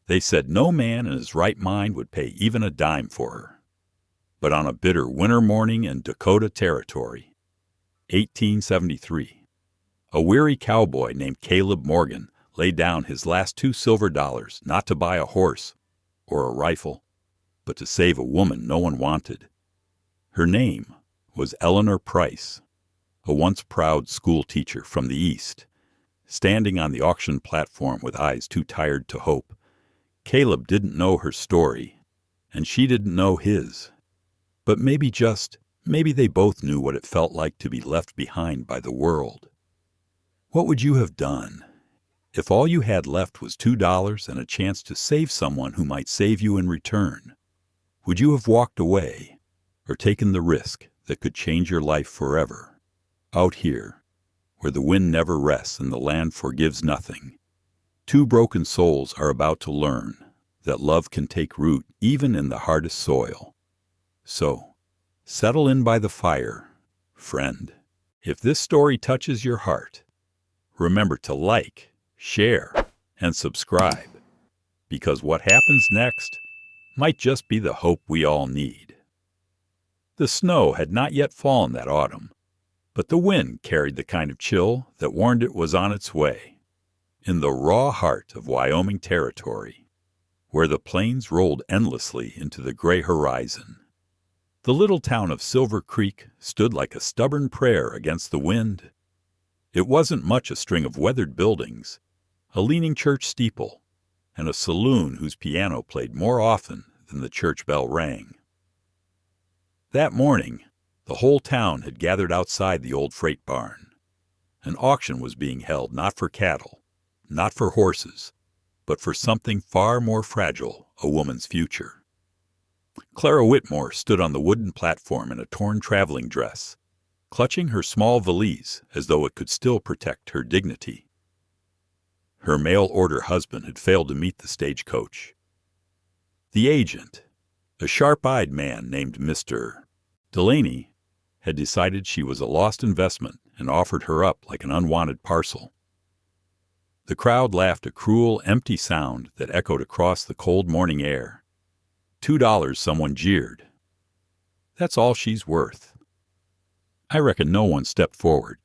They said no man in his right mind would pay even a dime for her. But on a bitter winter morning in Dakota Territory, 1873, a weary cowboy named Caleb Morgan laid down his last $2 not to buy a horse or a rifle, but to save a woman no one wanted. Her name was Eleanor Price, a once proud school teacher from the East. Standing on the auction platform with eyes too tired to hope, Caleb didn't know her story, and she didn't know his. But maybe they both knew what it felt like to be left behind by the world. What would you have done if all you had left was $2 and a chance to save someone who might save you in return? Would you have walked away or taken the risk that could change your life forever? Out here, where the wind never rests and the land forgives nothing, two broken souls are about to learn that love can take root even in the hardest soil. So, settle in by the fire, friend. If this story touches your heart, remember to like, share, and subscribe, because what happens next might just be the hope we all need. The snow had not yet fallen that autumn, but the wind carried the kind of chill that warned it was on its way. In the raw heart of Wyoming Territory, where the plains rolled endlessly into the gray horizon, the little town of Silver Creek stood like a stubborn prayer against the wind. It wasn't much a string of weathered buildings, a leaning church steeple, and a saloon whose piano played more often than the church bell rang. That morning, the whole town had gathered outside the old freight barn. An auction was being held not for cattle, not for horses, but for something far more fragile, a woman's future. Clara Whitmore stood on the wooden platform in a torn traveling dress, clutching her small valise as though it could still protect her dignity. Her mail-order husband had failed to meet the stagecoach. The agent, a sharp-eyed man named Mr. Delaney, had decided she was a lost investment and offered her up like an unwanted parcel. The crowd laughed a cruel, empty sound that echoed across the cold morning air. $2, someone jeered. That's all she's worth. I reckon no one stepped forward.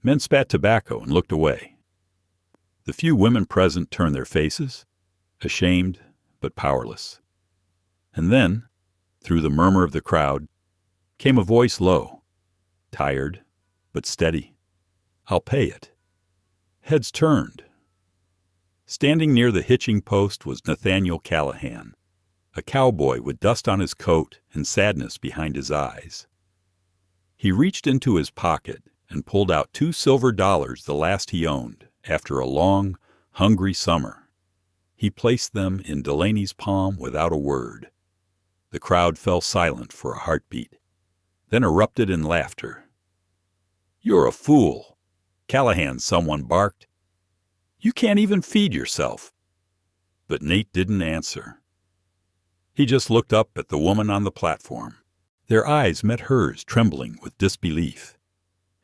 Men spat tobacco and looked away. The few women present turned their faces, ashamed but powerless. And then, through the murmur of the crowd, came a voice low, tired but steady. I'll pay it. Heads turned. Standing near the hitching post was Nathaniel Callahan, a cowboy with dust on his coat and sadness behind his eyes. He reached into his pocket and pulled out $2, the last he owned, after a long, hungry summer. He placed them in Delaney's palm without a word. The crowd fell silent for a heartbeat, then erupted in laughter. You're a fool, Callahan, someone barked. You can't even feed yourself. But Nate didn't answer. He just looked up at the woman on the platform. Their eyes met hers, trembling with disbelief.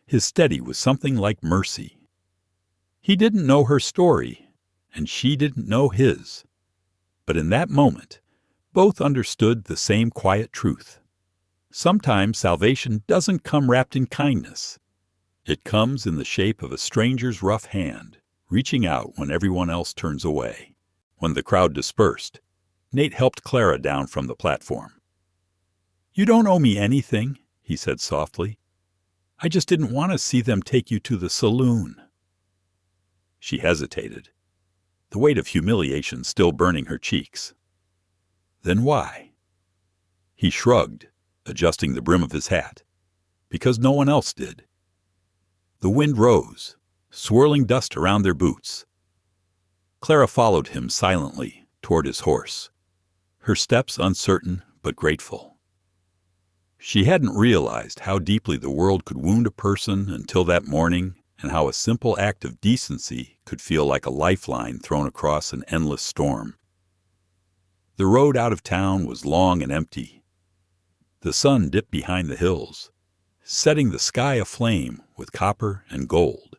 His steady was something like mercy. He didn't know her story, and she didn't know his. But in that moment, both understood the same quiet truth. Sometimes salvation doesn't come wrapped in kindness. It comes in the shape of a stranger's rough hand, reaching out when everyone else turns away. When the crowd dispersed, Nate helped Clara down from the platform. You don't owe me anything, he said softly. I just didn't want to see them take you to the saloon. She hesitated, the weight of humiliation still burning her cheeks. Then why? He shrugged, adjusting the brim of his hat, because no one else did. The wind rose, swirling dust around their boots. Clara followed him silently toward his horse, her steps uncertain but grateful. She hadn't realized how deeply the world could wound a person until that morning, and how a simple act of decency could feel like a lifeline thrown across an endless storm. The road out of town was long and empty. The sun dipped behind the hills, setting the sky aflame with copper and gold.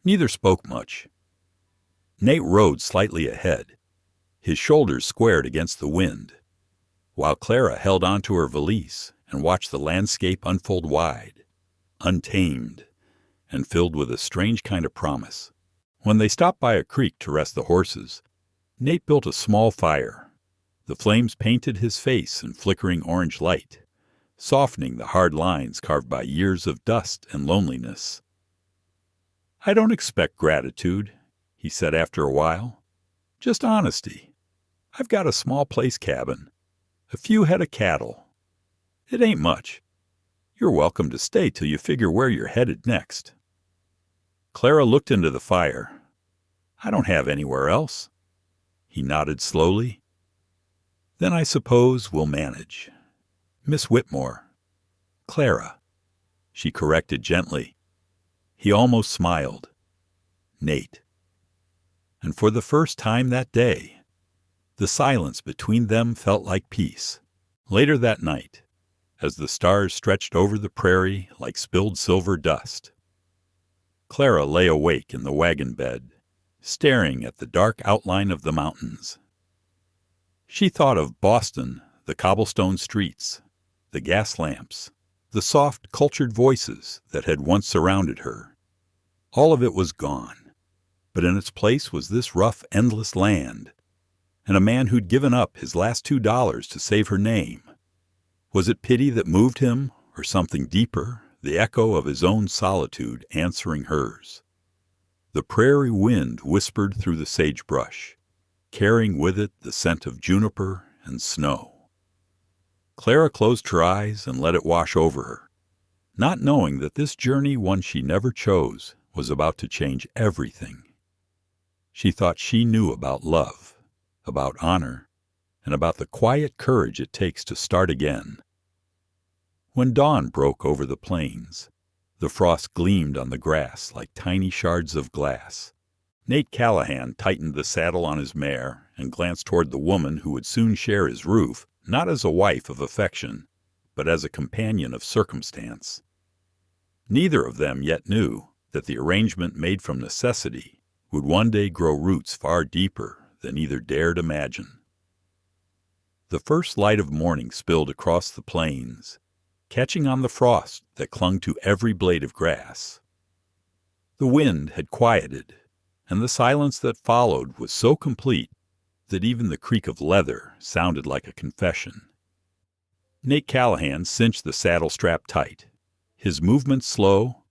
Neither spoke much. Nate rode slightly ahead, his shoulders squared against the wind, while Clara held onto her valise and watched the landscape unfold wide, untamed, and filled with a strange kind of promise. When they stopped by a creek to rest the horses, Nate built a small fire. The flames painted his face in flickering orange light, softening the hard lines carved by years of dust and loneliness. "I don't expect gratitude," he said after a while. "Just honesty. I've got a small place cabin, a few head of cattle. It ain't much. You're welcome to stay till you figure where you're headed next." Clara looked into the fire. "I don't have anywhere else." He nodded slowly. "Then I suppose we'll manage. Miss Whitmore." "Clara," she corrected gently. He almost smiled. "Nate." And for the first time that day, the silence between them felt like peace. Later that night, as the stars stretched over the prairie like spilled silver dust, Clara lay awake in the wagon bed, staring at the dark outline of the mountains. She thought of Boston, the cobblestone streets, the gas lamps, the soft, cultured voices that had once surrounded her. All of it was gone, but in its place was this rough, endless land, and a man who'd given up his last $2 to save her name. Was it pity that moved him, or something deeper, the echo of his own solitude answering hers? The prairie wind whispered through the sagebrush, carrying with it the scent of juniper and snow. Clara closed her eyes and let it wash over her, not knowing that this journey, one she never chose, was about to change everything. She thought she knew about love, about honor, and about the quiet courage it takes to start again. When dawn broke over the plains, the frost gleamed on the grass like tiny shards of glass. Nate Callahan tightened the saddle on his mare and glanced toward the woman who would soon share his roof, not as a wife of affection, but as a companion of circumstance. Neither of them yet knew that the arrangement made from necessity would one day grow roots far deeper than either dared imagine. The first light of morning spilled across the plains, catching on the frost that clung to every blade of grass. The wind had quieted, and the silence that followed was so complete that even the creak of leather sounded like a confession. Nate Callahan cinched the saddle strap tight, his movements slow,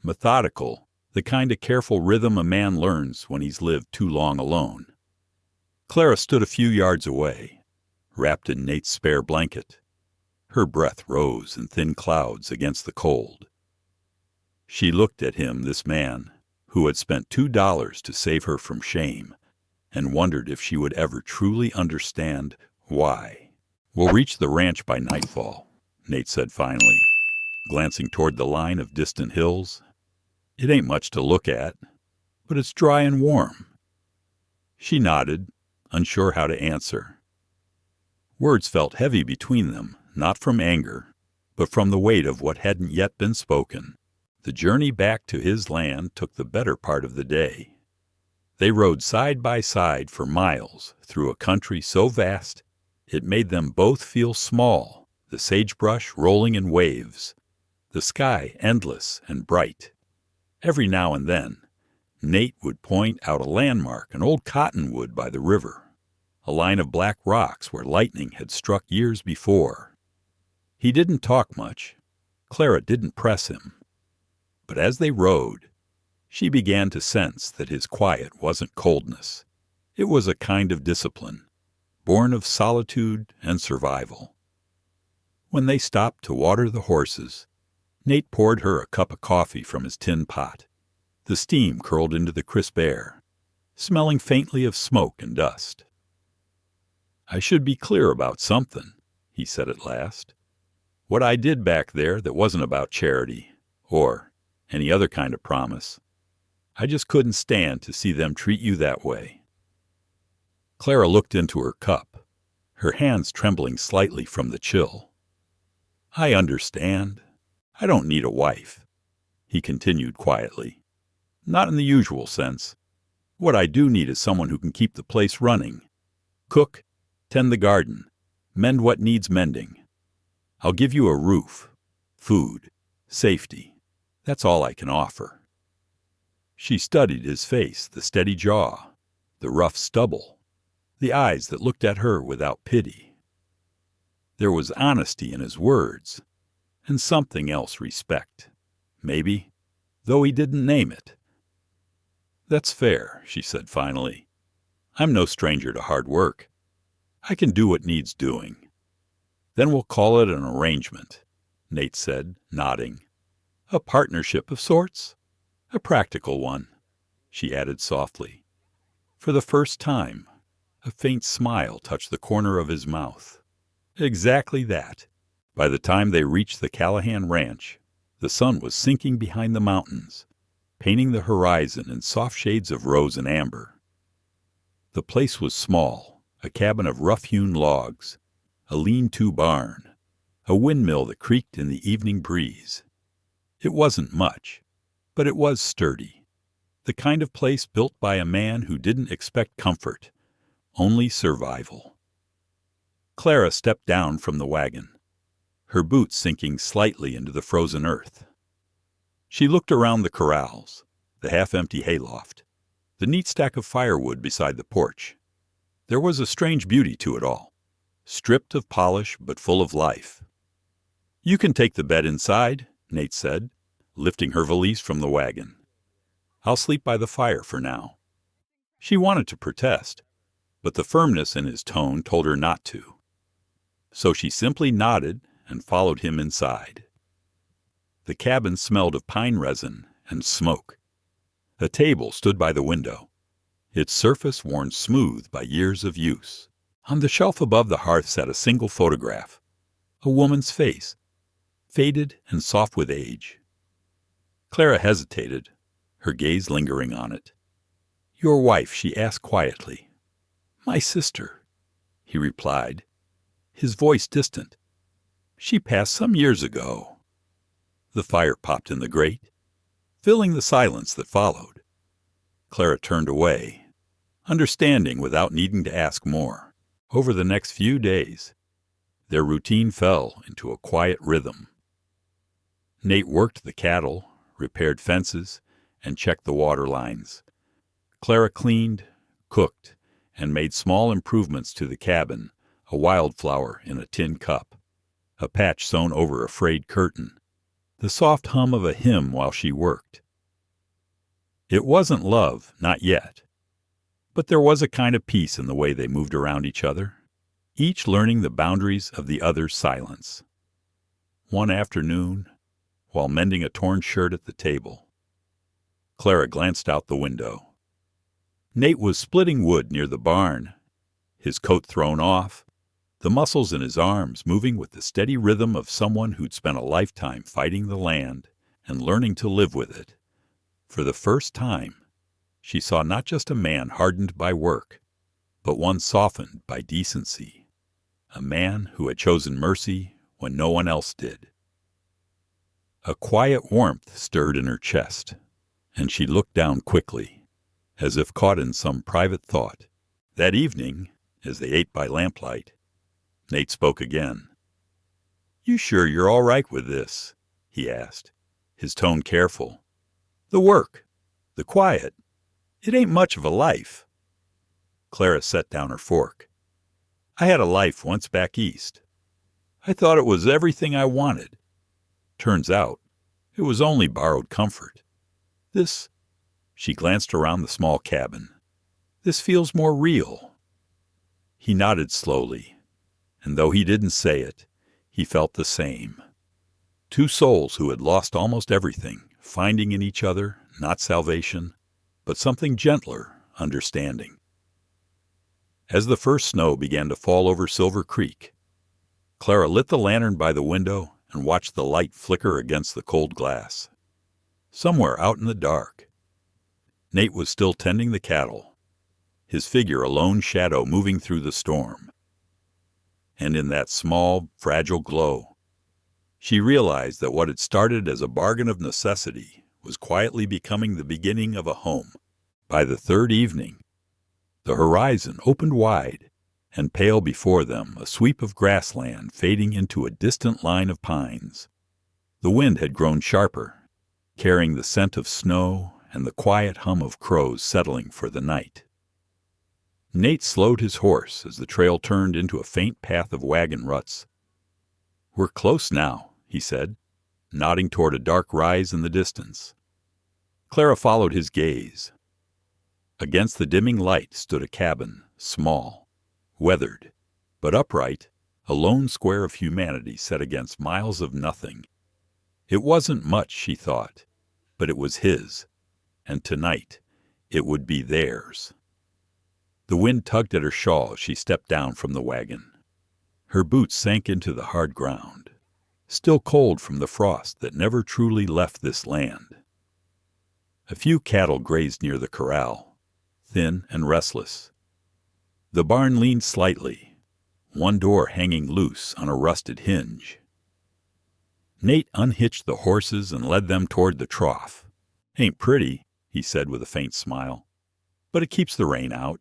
methodical, the kind of careful rhythm a man learns when he's lived too long alone. Clara stood a few yards away, wrapped in Nate's spare blanket. Her breath rose in thin clouds against the cold. She looked at him, this man, who had spent $2 to save her from shame, and wondered if she would ever truly understand why. "We'll reach the ranch by nightfall," Nate said finally, glancing toward the line of distant hills. "It ain't much to look at, but it's dry and warm." She nodded, unsure how to answer. Words felt heavy between them, not from anger, but from the weight of what hadn't yet been spoken. The journey back to his land took the better part of the day. They rode side by side for miles through a country so vast it made them both feel small, the sagebrush rolling in waves, the sky endless and bright. Every now and then, Nate would point out a landmark, an old cottonwood by the river, a line of black rocks where lightning had struck years before. He didn't talk much. Clara didn't press him. But as they rode, she began to sense that his quiet wasn't coldness. It was a kind of discipline, born of solitude and survival. When they stopped to water the horses, Nate poured her a cup of coffee from his tin pot. The steam curled into the crisp air, smelling faintly of smoke and dust. "I should be clear about something," he said at last. "What I did back there that wasn't about charity, or any other kind of promise. I just couldn't stand to see them treat you that way." Clara looked into her cup, her hands trembling slightly from the chill. "I understand. I don't need a wife," he continued quietly. "Not in the usual sense. What I do need is someone who can keep the place running. Cook, tend the garden, mend what needs mending. I'll give you a roof, food, safety. That's all I can offer." She studied his face, the steady jaw, the rough stubble, the eyes that looked at her without pity. There was honesty in his words, and something else, respect, maybe, though he didn't name it. "That's fair," she said finally. "I'm no stranger to hard work. I can do what needs doing." "Then we'll call it an arrangement," Nate said, nodding. "A partnership of sorts? A practical one," she added softly. For the first time, a faint smile touched the corner of his mouth. Exactly that. By the time they reached the Callahan Ranch, the sun was sinking behind the mountains, painting the horizon in soft shades of rose and amber. The place was small, a cabin of rough-hewn logs, a lean-to barn, a windmill that creaked in the evening breeze. It wasn't much, but it was sturdy, the kind of place built by a man who didn't expect comfort, only survival. Clara stepped down from the wagon, her boots sinking slightly into the frozen earth. She looked around the corrals, the half-empty hayloft, the neat stack of firewood beside the porch. There was a strange beauty to it all, stripped of polish but full of life. "You can take the bed inside," Nate said, lifting her valise from the wagon. "I'll sleep by the fire for now." She wanted to protest, but the firmness in his tone told her not to. So she simply nodded and followed him inside. The cabin smelled of pine resin and smoke. A table stood by the window, its surface worn smooth by years of use. On the shelf above the hearth sat a single photograph, a woman's face, faded and soft with age. Clara hesitated, her gaze lingering on it. "Your wife?" she asked quietly. "My sister," he replied, his voice distant. "She passed some years ago." The fire popped in the grate, filling the silence that followed. Clara turned away, understanding without needing to ask more. Over the next few days, their routine fell into a quiet rhythm. Nate worked the cattle, repaired fences, and checked the water lines. Clara cleaned, cooked, and made small improvements to the cabin, a wildflower in a tin cup, a patch sewn over a frayed curtain, the soft hum of a hymn while she worked. It wasn't love, not yet, but there was a kind of peace in the way they moved around each other, each learning the boundaries of the other's silence. One afternoon, while mending a torn shirt at the table, Clara glanced out the window. Nate was splitting wood near the barn, his coat thrown off, the muscles in his arms moving with the steady rhythm of someone who'd spent a lifetime fighting the land and learning to live with it. For the first time, she saw not just a man hardened by work, but one softened by decency, a man who had chosen mercy when no one else did. A quiet warmth stirred in her chest, and she looked down quickly, as if caught in some private thought. That evening, as they ate by lamplight, Nate spoke again. "You sure you're all right with this?" he asked, his tone careful. "The work, the quiet, it ain't much of a life." Clara set down her fork. "I had a life once back east. I thought it was everything I wanted. Turns out, it was only borrowed comfort. This," she glanced around the small cabin, "this feels more real." He nodded slowly, and though he didn't say it, he felt the same. Two souls who had lost almost everything, finding in each other not salvation, but something gentler, understanding. As the first snow began to fall over Silver Creek, Clara lit the lantern by the window and watched the light flicker against the cold glass. Somewhere out in the dark, Nate was still tending the cattle, his figure a lone shadow moving through the storm. And in that small, fragile glow, she realized that what had started as a bargain of necessity was quietly becoming the beginning of a home. By the third evening, the horizon opened wide, and pale before them a sweep of grassland fading into a distant line of pines. The wind had grown sharper, carrying the scent of snow and the quiet hum of crows settling for the night. Nate slowed his horse as the trail turned into a faint path of wagon ruts. "We're close now," he said, nodding toward a dark rise in the distance. Clara followed his gaze. Against the dimming light stood a cabin, small, weathered, but upright, a lone square of humanity set against miles of nothing. It wasn't much, she thought, but it was his, and tonight it would be theirs. The wind tugged at her shawl as she stepped down from the wagon. Her boots sank into the hard ground, still cold from the frost that never truly left this land. A few cattle grazed near the corral, thin and restless. The barn leaned slightly, one door hanging loose on a rusted hinge. Nate unhitched the horses and led them toward the trough. "Ain't pretty," he said with a faint smile, "but it keeps the rain out."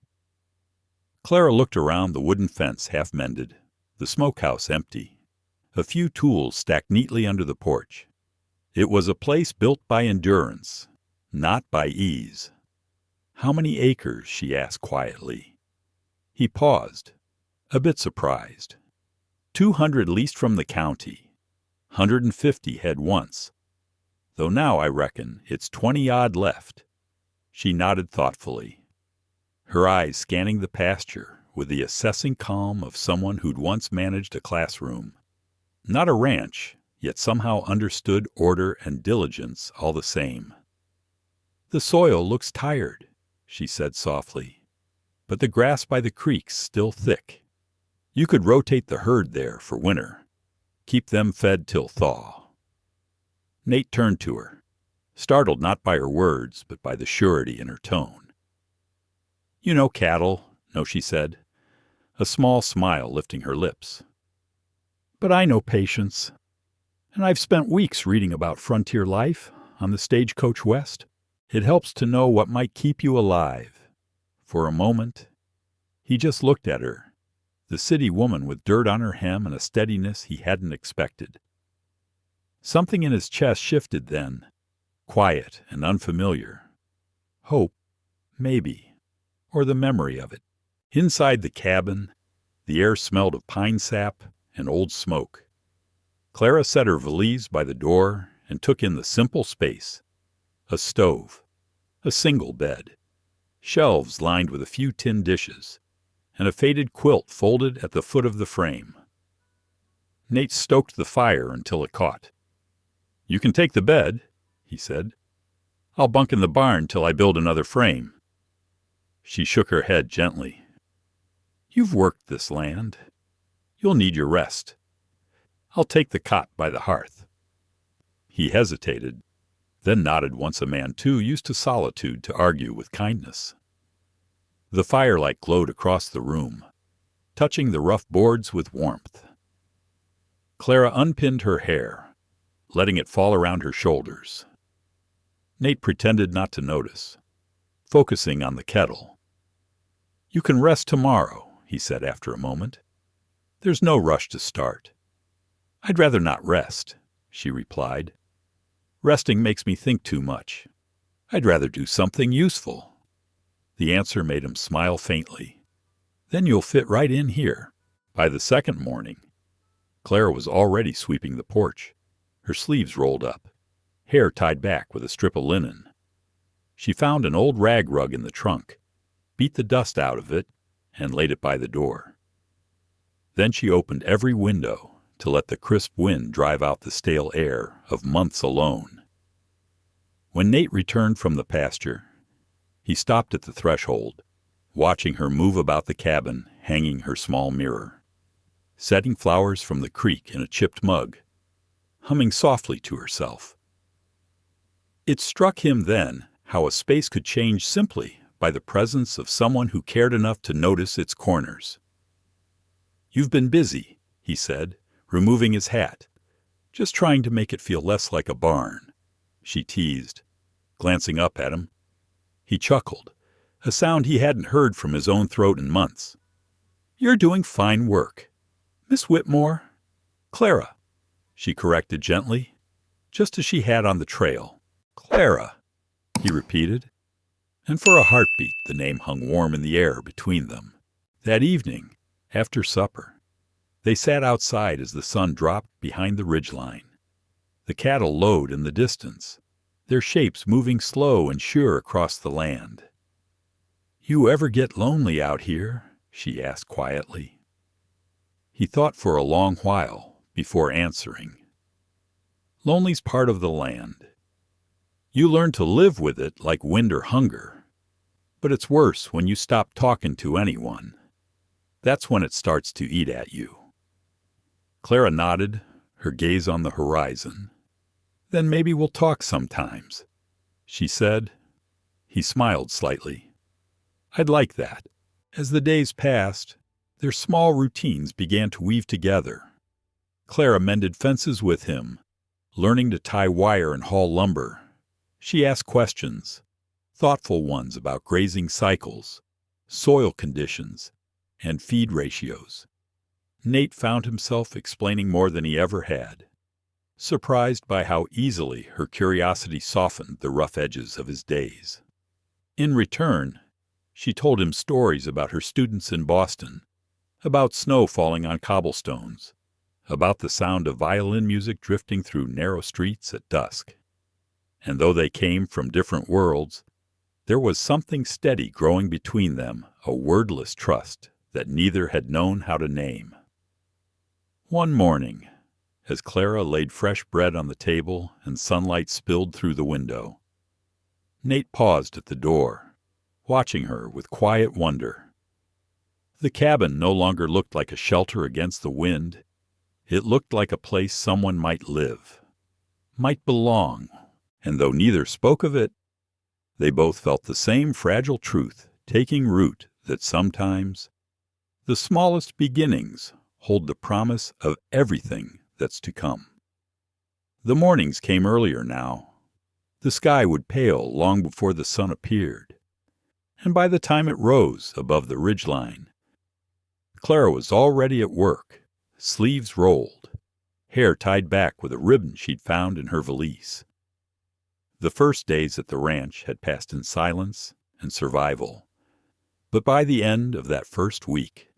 Clara looked around the wooden fence half mended, the smokehouse empty, a few tools stacked neatly under the porch. It was a place built by endurance, not by ease. "How many acres?" she asked quietly. He paused, a bit surprised. 200 leased from the county. 150 head once. Though now, I reckon, it's 20-odd left. She nodded thoughtfully, her eyes scanning the pasture with the assessing calm of someone who'd once managed a classroom. Not a ranch, yet somehow understood order and diligence all the same. "The soil looks tired," she said softly, "but the grass by the creek's still thick. You could rotate the herd there for winter, keep them fed till thaw." Nate turned to her, startled not by her words but by the surety in her tone. "You know cattle," no, she said, a small smile lifting her lips. "But I know patience, and I've spent weeks reading about frontier life on the Stagecoach West. It helps to know what might keep you alive." For a moment, he just looked at her, the city woman with dirt on her hem and a steadiness he hadn't expected. Something in his chest shifted then, quiet and unfamiliar. Hope, maybe, or the memory of it. Inside the cabin, the air smelled of pine sap and old smoke. Clara set her valise by the door and took in the simple space. A stove, a single bed, shelves lined with a few tin dishes, and a faded quilt folded at the foot of the frame. Nate stoked the fire until it caught. "You can take the bed," he said. "I'll bunk in the barn till I build another frame." She shook her head gently. "You've worked this land. You'll need your rest. I'll take the cot by the hearth." He hesitated, then nodded once a man too used to solitude to argue with kindness. The firelight glowed across the room, touching the rough boards with warmth. Clara unpinned her hair, letting it fall around her shoulders. Nate pretended not to notice, focusing on the kettle. "You can rest tomorrow," he said after a moment. "There's no rush to start." "I'd rather not rest," she replied. "Resting makes me think too much. I'd rather do something useful." The answer made him smile faintly. "Then you'll fit right in here." By the second morning, Clara was already sweeping the porch, her sleeves rolled up, hair tied back with a strip of linen. She found an old rag rug in the trunk, beat the dust out of it, and laid it by the door. Then she opened every window to let the crisp wind drive out the stale air of months alone. When Nate returned from the pasture, he stopped at the threshold, watching her move about the cabin, hanging her small mirror, setting flowers from the creek in a chipped mug, humming softly to herself. It struck him then how a space could change simply by the presence of someone who cared enough to notice its corners. "You've been busy," he said, removing his hat, "just trying to make it feel less like a barn," she teased, glancing up at him. He chuckled, a sound he hadn't heard from his own throat in months. "You're doing fine work. Miss Whitmore?" "Clara," she corrected gently, just as she had on the trail. "Clara," he repeated, and for a heartbeat the name hung warm in the air between them. That evening, after supper, they sat outside as the sun dropped behind the ridgeline. The cattle lowed in the distance, their shapes moving slow and sure across the land. "You ever get lonely out here?" she asked quietly. He thought for a long while before answering. "Lonely's part of the land. You learn to live with it like wind or hunger. But it's worse when you stop talking to anyone. That's when it starts to eat at you." Clara nodded, her gaze on the horizon. "Then maybe we'll talk sometimes," she said. He smiled slightly. "I'd like that." As the days passed, their small routines began to weave together. Clara mended fences with him, learning to tie wire and haul lumber. She asked questions, thoughtful ones about grazing cycles, soil conditions, and feed ratios. Nate found himself explaining more than he ever had, surprised by how easily her curiosity softened the rough edges of his days. In return, she told him stories about her students in Boston, about snow falling on cobblestones, about the sound of violin music drifting through narrow streets at dusk. And though they came from different worlds, there was something steady growing between them, a wordless trust that neither had known how to name. One morning, as Clara laid fresh bread on the table and sunlight spilled through the window, Nate paused at the door, watching her with quiet wonder. The cabin no longer looked like a shelter against the wind. It looked like a place someone might live, might belong, and though neither spoke of it, they both felt the same fragile truth taking root that sometimes the smallest beginnings hold the promise of everything that's to come. The mornings came earlier now. The sky would pale long before the sun appeared, and by the time it rose above the ridgeline, Clara was already at work, sleeves rolled, hair tied back with a ribbon she'd found in her valise. The first days at the ranch had passed in silence and survival, but by the end of that first week,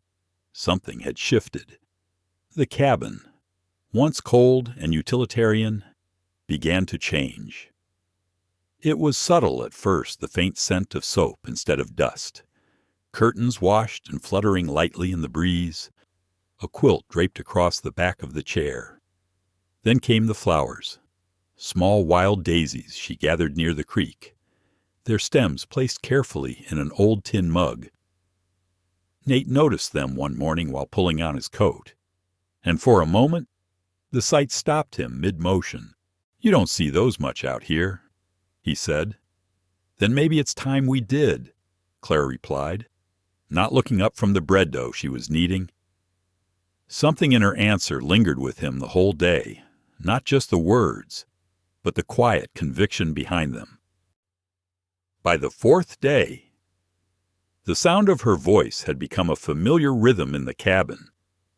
something had shifted. The cabin, once cold and utilitarian, began to change. It was subtle at first, the faint scent of soap instead of dust, curtains washed and fluttering lightly in the breeze, a quilt draped across the back of the chair. Then came the flowers, small wild daisies she gathered near the creek, their stems placed carefully in an old tin mug. Nate noticed them one morning while pulling on his coat, and for a moment the sight stopped him mid-motion. "You don't see those much out here," he said. "Then maybe it's time we did," Clara replied, not looking up from the bread dough she was kneading. Something in her answer lingered with him the whole day, not just the words, but the quiet conviction behind them. By the fourth day, the sound of her voice had become a familiar rhythm in the cabin,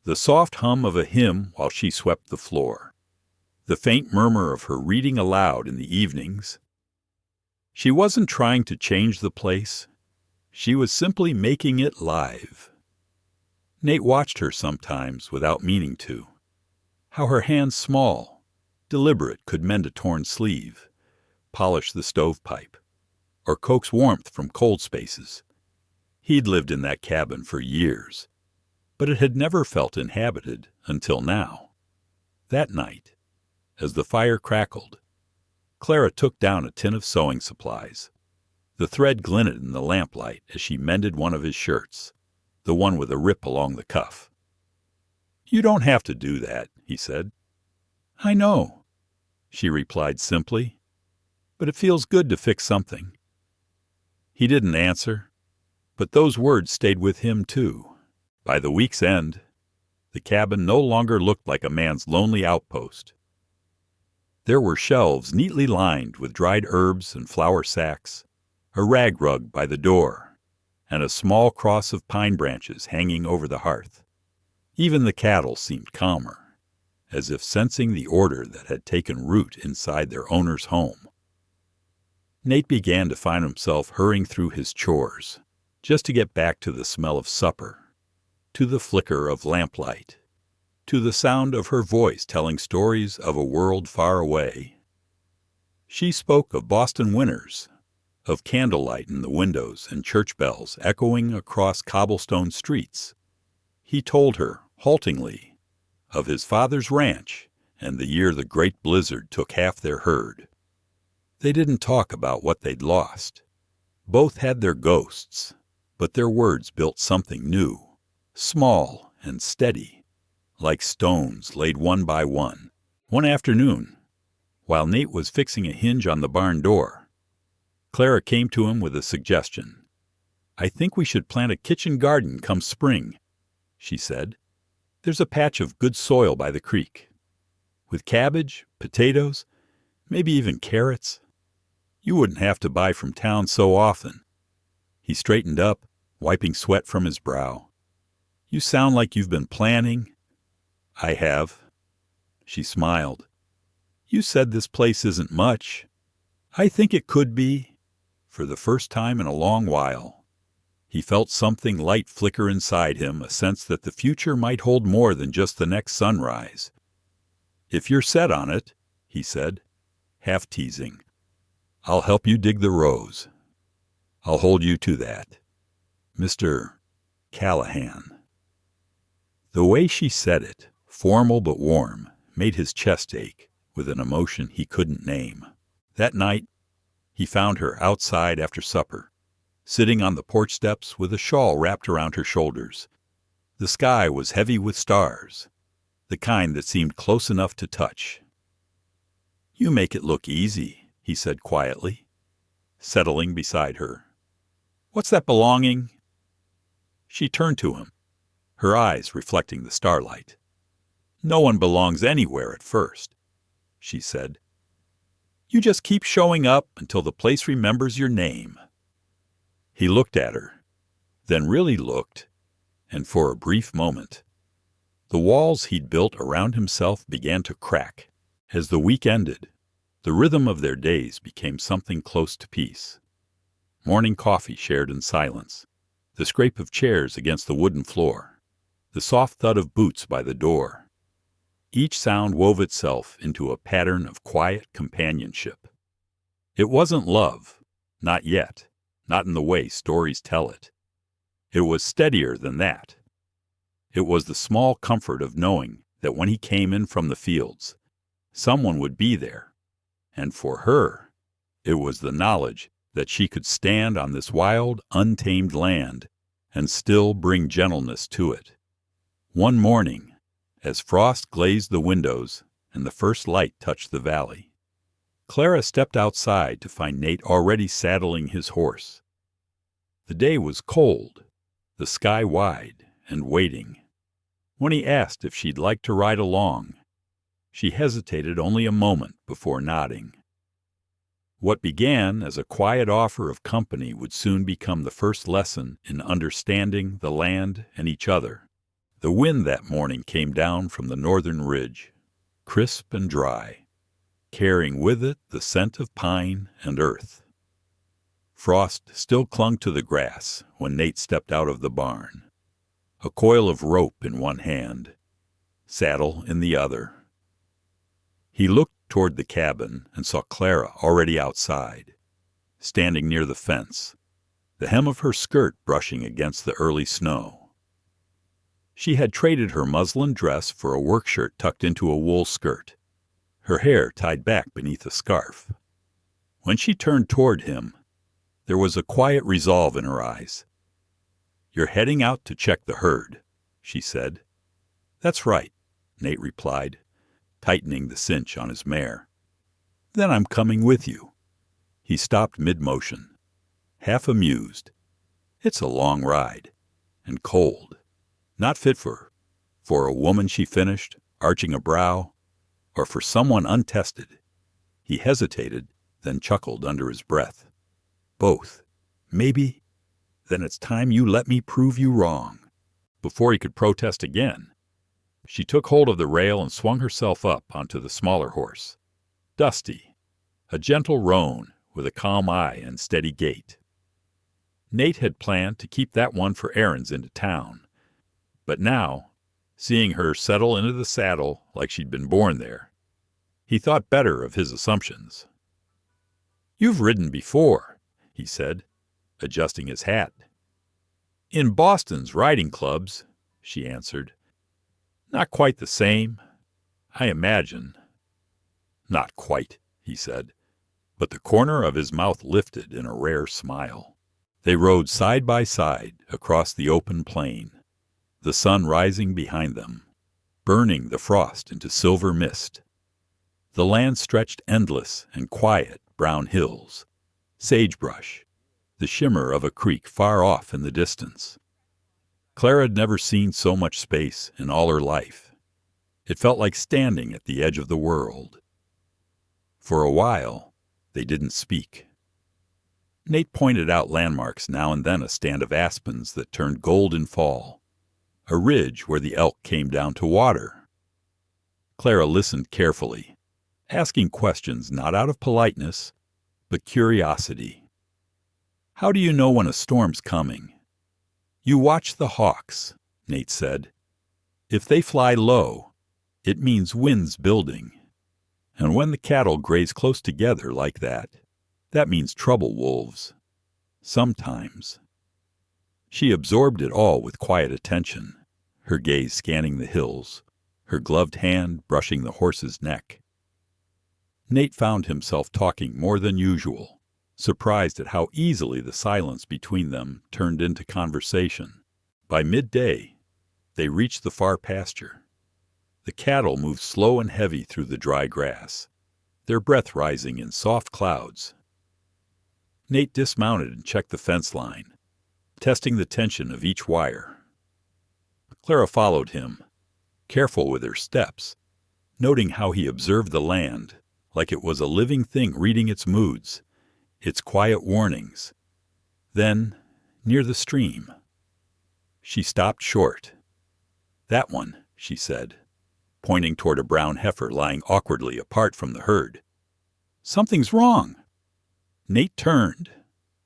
the soft hum of a hymn while she swept the floor, the faint murmur of her reading aloud in the evenings. She wasn't trying to change the place. She was simply making it live. Nate watched her sometimes without meaning to, how her hands small, deliberate, could mend a torn sleeve, polish the stovepipe, or coax warmth from cold spaces. He'd lived in that cabin for years, but it had never felt inhabited until now. That night, as the fire crackled, Clara took down a tin of sewing supplies. The thread glinted in the lamplight as she mended one of his shirts, the one with a rip along the cuff. "You don't have to do that," he said. "I know," she replied simply, "but it feels good to fix something." He didn't answer, but those words stayed with him too. By the week's end, the cabin no longer looked like a man's lonely outpost. There were shelves neatly lined with dried herbs and flour sacks, a rag rug by the door, and a small cross of pine branches hanging over the hearth. Even the cattle seemed calmer, as if sensing the order that had taken root inside their owner's home. Nate began to find himself hurrying through his chores, just to get back to the smell of supper, to the flicker of lamplight, to the sound of her voice telling stories of a world far away. She spoke of Boston winters, of candlelight in the windows and church bells echoing across cobblestone streets. He told her, haltingly, of his father's ranch and the year the great blizzard took half their herd. They didn't talk about what they'd lost. Both had their ghosts, but their words built something new, small and steady, like stones laid one by one. One afternoon, while Nate was fixing a hinge on the barn door, Clara came to him with a suggestion. "I think we should plant a kitchen garden come spring," she said. "There's a patch of good soil by the creek, with cabbage, potatoes, maybe even carrots. You wouldn't have to buy from town so often." He straightened up, wiping sweat from his brow. "You sound like you've been planning." "I have." She smiled. "You said this place isn't much. I think it could be." For the first time in a long while, he felt something light flicker inside him, a sense that the future might hold more than just the next sunrise. "If you're set on it," he said, half teasing, "I'll help you dig the rows. I'll hold you to that. Mr. Callahan." The way she said it, formal but warm, made his chest ache with an emotion he couldn't name. That night, he found her outside after supper, sitting on the porch steps with a shawl wrapped around her shoulders. The sky was heavy with stars, the kind that seemed close enough to touch. "You make it look easy," he said quietly, settling beside her. "What's that belonging?" She turned to him, her eyes reflecting the starlight. "No one belongs anywhere at first," she said. "You just keep showing up until the place remembers your name." He looked at her, then really looked, and for a brief moment, the walls he'd built around himself began to crack. As the week ended, the rhythm of their days became something close to peace. Morning coffee shared in silence, the scrape of chairs against the wooden floor, the soft thud of boots by the door. Each sound wove itself into a pattern of quiet companionship. It wasn't love, not yet, not in the way stories tell it. It was steadier than that. It was the small comfort of knowing that when he came in from the fields, someone would be there. And for her, it was the knowledge that she could stand on this wild, untamed land and still bring gentleness to it. One morning, as frost glazed the windows and the first light touched the valley, Clara stepped outside to find Nate already saddling his horse. The day was cold, the sky wide and waiting. When he asked if she'd like to ride along, she hesitated only a moment before nodding. What began as a quiet offer of company would soon become the first lesson in understanding the land and each other. The wind that morning came down from the northern ridge, crisp and dry, carrying with it the scent of pine and earth. Frost still clung to the grass when Nate stepped out of the barn, a coil of rope in one hand, saddle in the other. He looked toward the cabin and saw Clara already outside, standing near the fence, the hem of her skirt brushing against the early snow. She had traded her muslin dress for a work shirt tucked into a wool skirt, her hair tied back beneath a scarf. When she turned toward him, there was a quiet resolve in her eyes. "You're heading out to check the herd," she said. "That's right," Nate replied, tightening the cinch on his mare. "Then I'm coming with you." He stopped mid-motion, half amused. It's a long ride, and cold. Not fit for a woman, she finished, arching a brow, or for someone untested. He hesitated, then chuckled under his breath. Both. Maybe. Then it's time you let me prove you wrong." Before he could protest again, she took hold of the rail and swung herself up onto the smaller horse. Dusty, a gentle roan with a calm eye and steady gait. Nate had planned to keep that one for errands into town, but now, seeing her settle into the saddle like she'd been born there, he thought better of his assumptions. "You've ridden before," he said, adjusting his hat. "In Boston's riding clubs," she answered. "Not quite the same, I imagine." "Not quite," he said, but the corner of his mouth lifted in a rare smile. They rode side by side across the open plain, the sun rising behind them, burning the frost into silver mist. The land stretched endless and quiet brown hills, sagebrush, the shimmer of a creek far off in the distance. Clara had never seen so much space in all her life. It felt like standing at the edge of the world. For a while, they didn't speak. Nate pointed out landmarks, now and then a stand of aspens that turned gold in fall, a ridge where the elk came down to water. Clara listened carefully, asking questions not out of politeness, but curiosity. "How do you know when a storm's coming?" "You watch the hawks," Nate said. "If they fly low, it means wind's building. And when the cattle graze close together like that, that means trouble wolves. Sometimes." She absorbed it all with quiet attention, her gaze scanning the hills, her gloved hand brushing the horse's neck. Nate found himself talking more than usual, surprised at how easily the silence between them turned into conversation. By midday, they reached the far pasture. The cattle moved slow and heavy through the dry grass, their breath rising in soft clouds. Nate dismounted and checked the fence line, testing the tension of each wire. Clara followed him, careful with her steps, noting how he observed the land like it was a living thing reading its moods, its quiet warnings. Then, near the stream, she stopped short. "That one," she said, pointing toward a brown heifer lying awkwardly apart from the herd. "Something's wrong." Nate turned,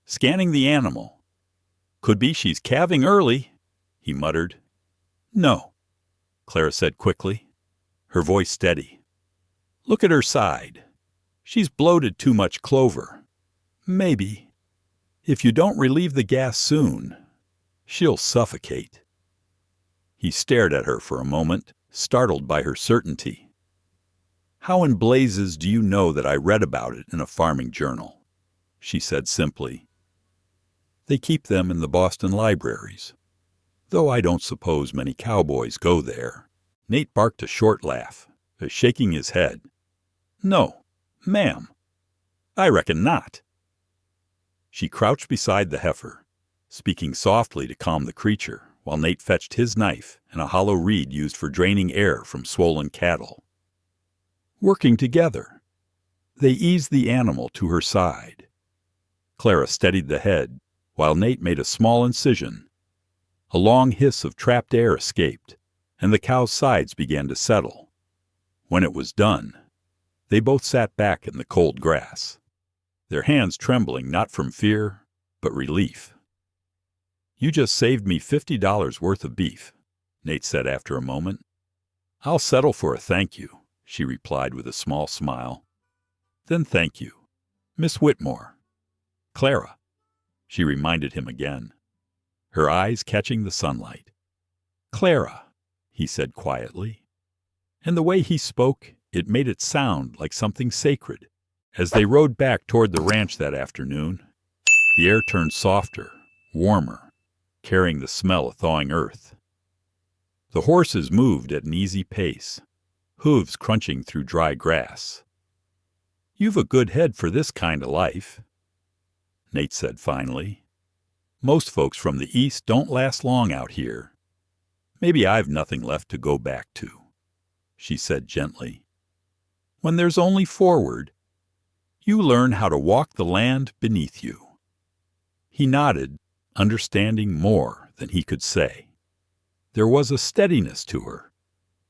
scanning the animal. "Could be she's calving early," he muttered. "No," Clara said quickly, her voice steady. "Look at her side. She's bloated too much clover. Maybe, if you don't relieve the gas soon, she'll suffocate." He stared at her for a moment, startled by her certainty. "How in blazes do you know that I read about it in a farming journal?" she said simply. "They keep them in the Boston libraries, though I don't suppose many cowboys go there." Nate barked a short laugh, shaking his head. "No, ma'am, I reckon not." She crouched beside the heifer, speaking softly to calm the creature, while Nate fetched his knife and a hollow reed used for draining air from swollen cattle. Working together, they eased the animal to her side. Clara steadied the head, while Nate made a small incision. A long hiss of trapped air escaped, and the cow's sides began to settle. When it was done, they both sat back in the cold grass, their hands trembling not from fear, but relief. "You just saved me $50 worth of beef," Nate said after a moment. "I'll settle for a thank you," she replied with a small smile. "Then thank you, Miss Whitmore." "Clara," she reminded him again, her eyes catching the sunlight. "Clara," he said quietly. And the way he spoke, it made it sound like something sacred. As they rode back toward the ranch that afternoon, the air turned softer, warmer, carrying the smell of thawing earth. The horses moved at an easy pace, hooves crunching through dry grass. "You've a good head for this kind of life," Nate said finally. "Most folks from the East don't last long out here. Maybe I've nothing left to go back to," she said gently. "When there's only forward, you learn how to walk the land beneath you." He nodded, understanding more than he could say. There was a steadiness to her,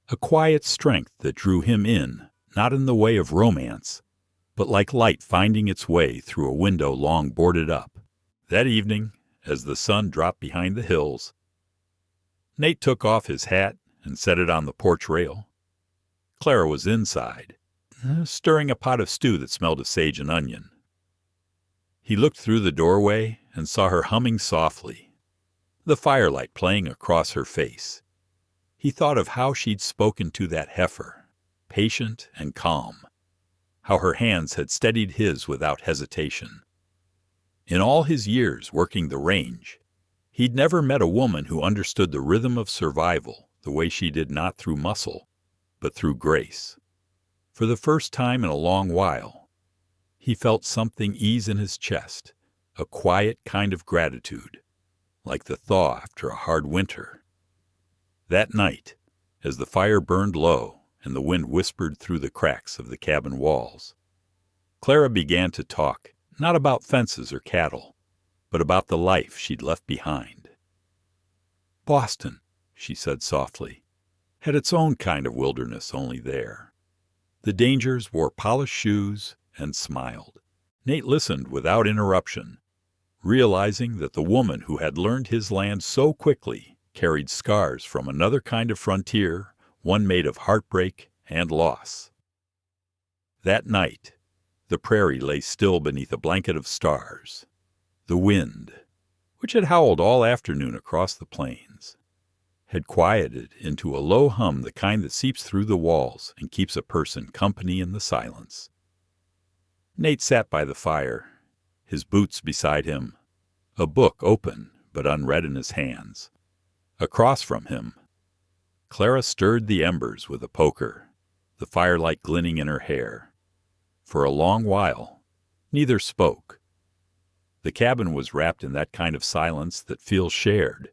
a quiet strength that drew him in, not in the way of romance, but like light finding its way through a window long boarded up. That evening, as the sun dropped behind the hills, Nate took off his hat and set it on the porch rail. Clara was inside, stirring a pot of stew that smelled of sage and onion. He looked through the doorway and saw her humming softly, the firelight playing across her face. He thought of how she'd spoken to that heifer, patient and calm, how her hands had steadied his without hesitation. In all his years working the range, he'd never met a woman who understood the rhythm of survival the way she did, not through muscle, but through grace. For the first time in a long while, he felt something ease in his chest, a quiet kind of gratitude, like the thaw after a hard winter. That night, as the fire burned low and the wind whispered through the cracks of the cabin walls, Clara began to talk, not about fences or cattle, but about the life she'd left behind. Boston, she said softly, had its own kind of wilderness only there. The Dangers wore polished shoes and smiled. Nate listened without interruption, realizing that the woman who had learned his land so quickly carried scars from another kind of frontier, one made of heartbreak and loss. That night, the prairie lay still beneath a blanket of stars. The wind, which had howled all afternoon across the plains, had quieted into a low hum, the kind that seeps through the walls and keeps a person company in the silence. Nate sat by the fire, his boots beside him, a book open but unread in his hands. Across from him, Clara stirred the embers with a poker, the firelight glinting in her hair. For a long while, neither spoke. The cabin was wrapped in that kind of silence that feels shared,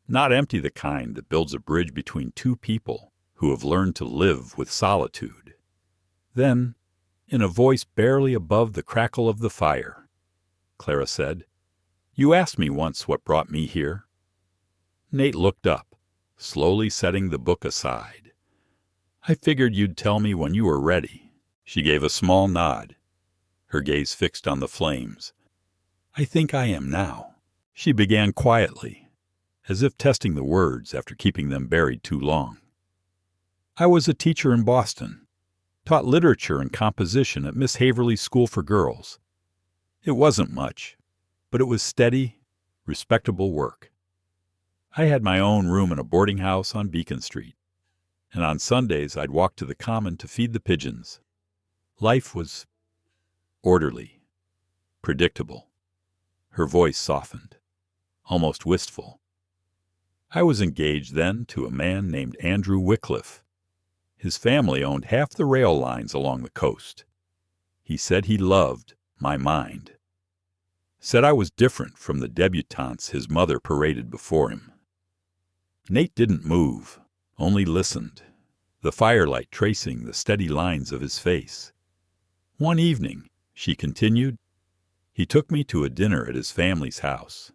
not empty, the kind that builds a bridge between two people who have learned to live with solitude. Then, in a voice barely above the crackle of the fire, Clara said, "You asked me once what brought me here." Nate looked up, slowly setting the book aside. "I figured you'd tell me when you were ready." She gave a small nod, her gaze fixed on the flames. "I think I am now." She began quietly, as if testing the words after keeping them buried too long. "I was a teacher in Boston, taught literature and composition at Miss Haverly's School for Girls. It wasn't much, but it was steady, respectable work. I had my own room in a boarding house on Beacon Street, and on Sundays I'd walk to the common to feed the pigeons. Life was orderly, predictable." Her voice softened, almost wistful. "I was engaged then to a man named Andrew Wycliffe. His family owned half the rail lines along the coast. He said he loved my mind. Said I was different from the debutantes his mother paraded before him." Nate didn't move, only listened, the firelight tracing the steady lines of his face. "One evening," she continued, "he took me to a dinner at his family's house.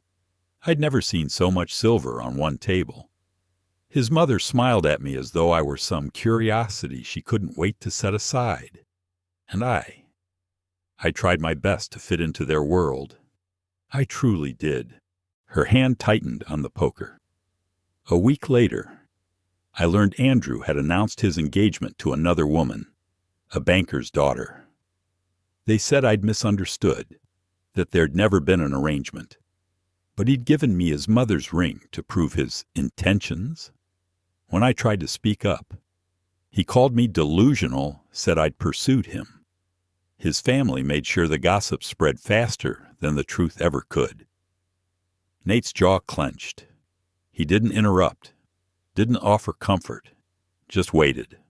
I'd never seen so much silver on one table. His mother smiled at me as though I were some curiosity she couldn't wait to set aside. And I tried my best to fit into their world. I truly did." Her hand tightened on the poker. "A week later, I learned Andrew had announced his engagement to another woman, a banker's daughter. They said I'd misunderstood, that there'd never been an arrangement. But he'd given me his mother's ring to prove his intentions. When I tried to speak up, he called me delusional, said I'd pursued him. His family made sure the gossip spread faster than the truth ever could." Nate's jaw clenched. He didn't interrupt, didn't offer comfort, just waited,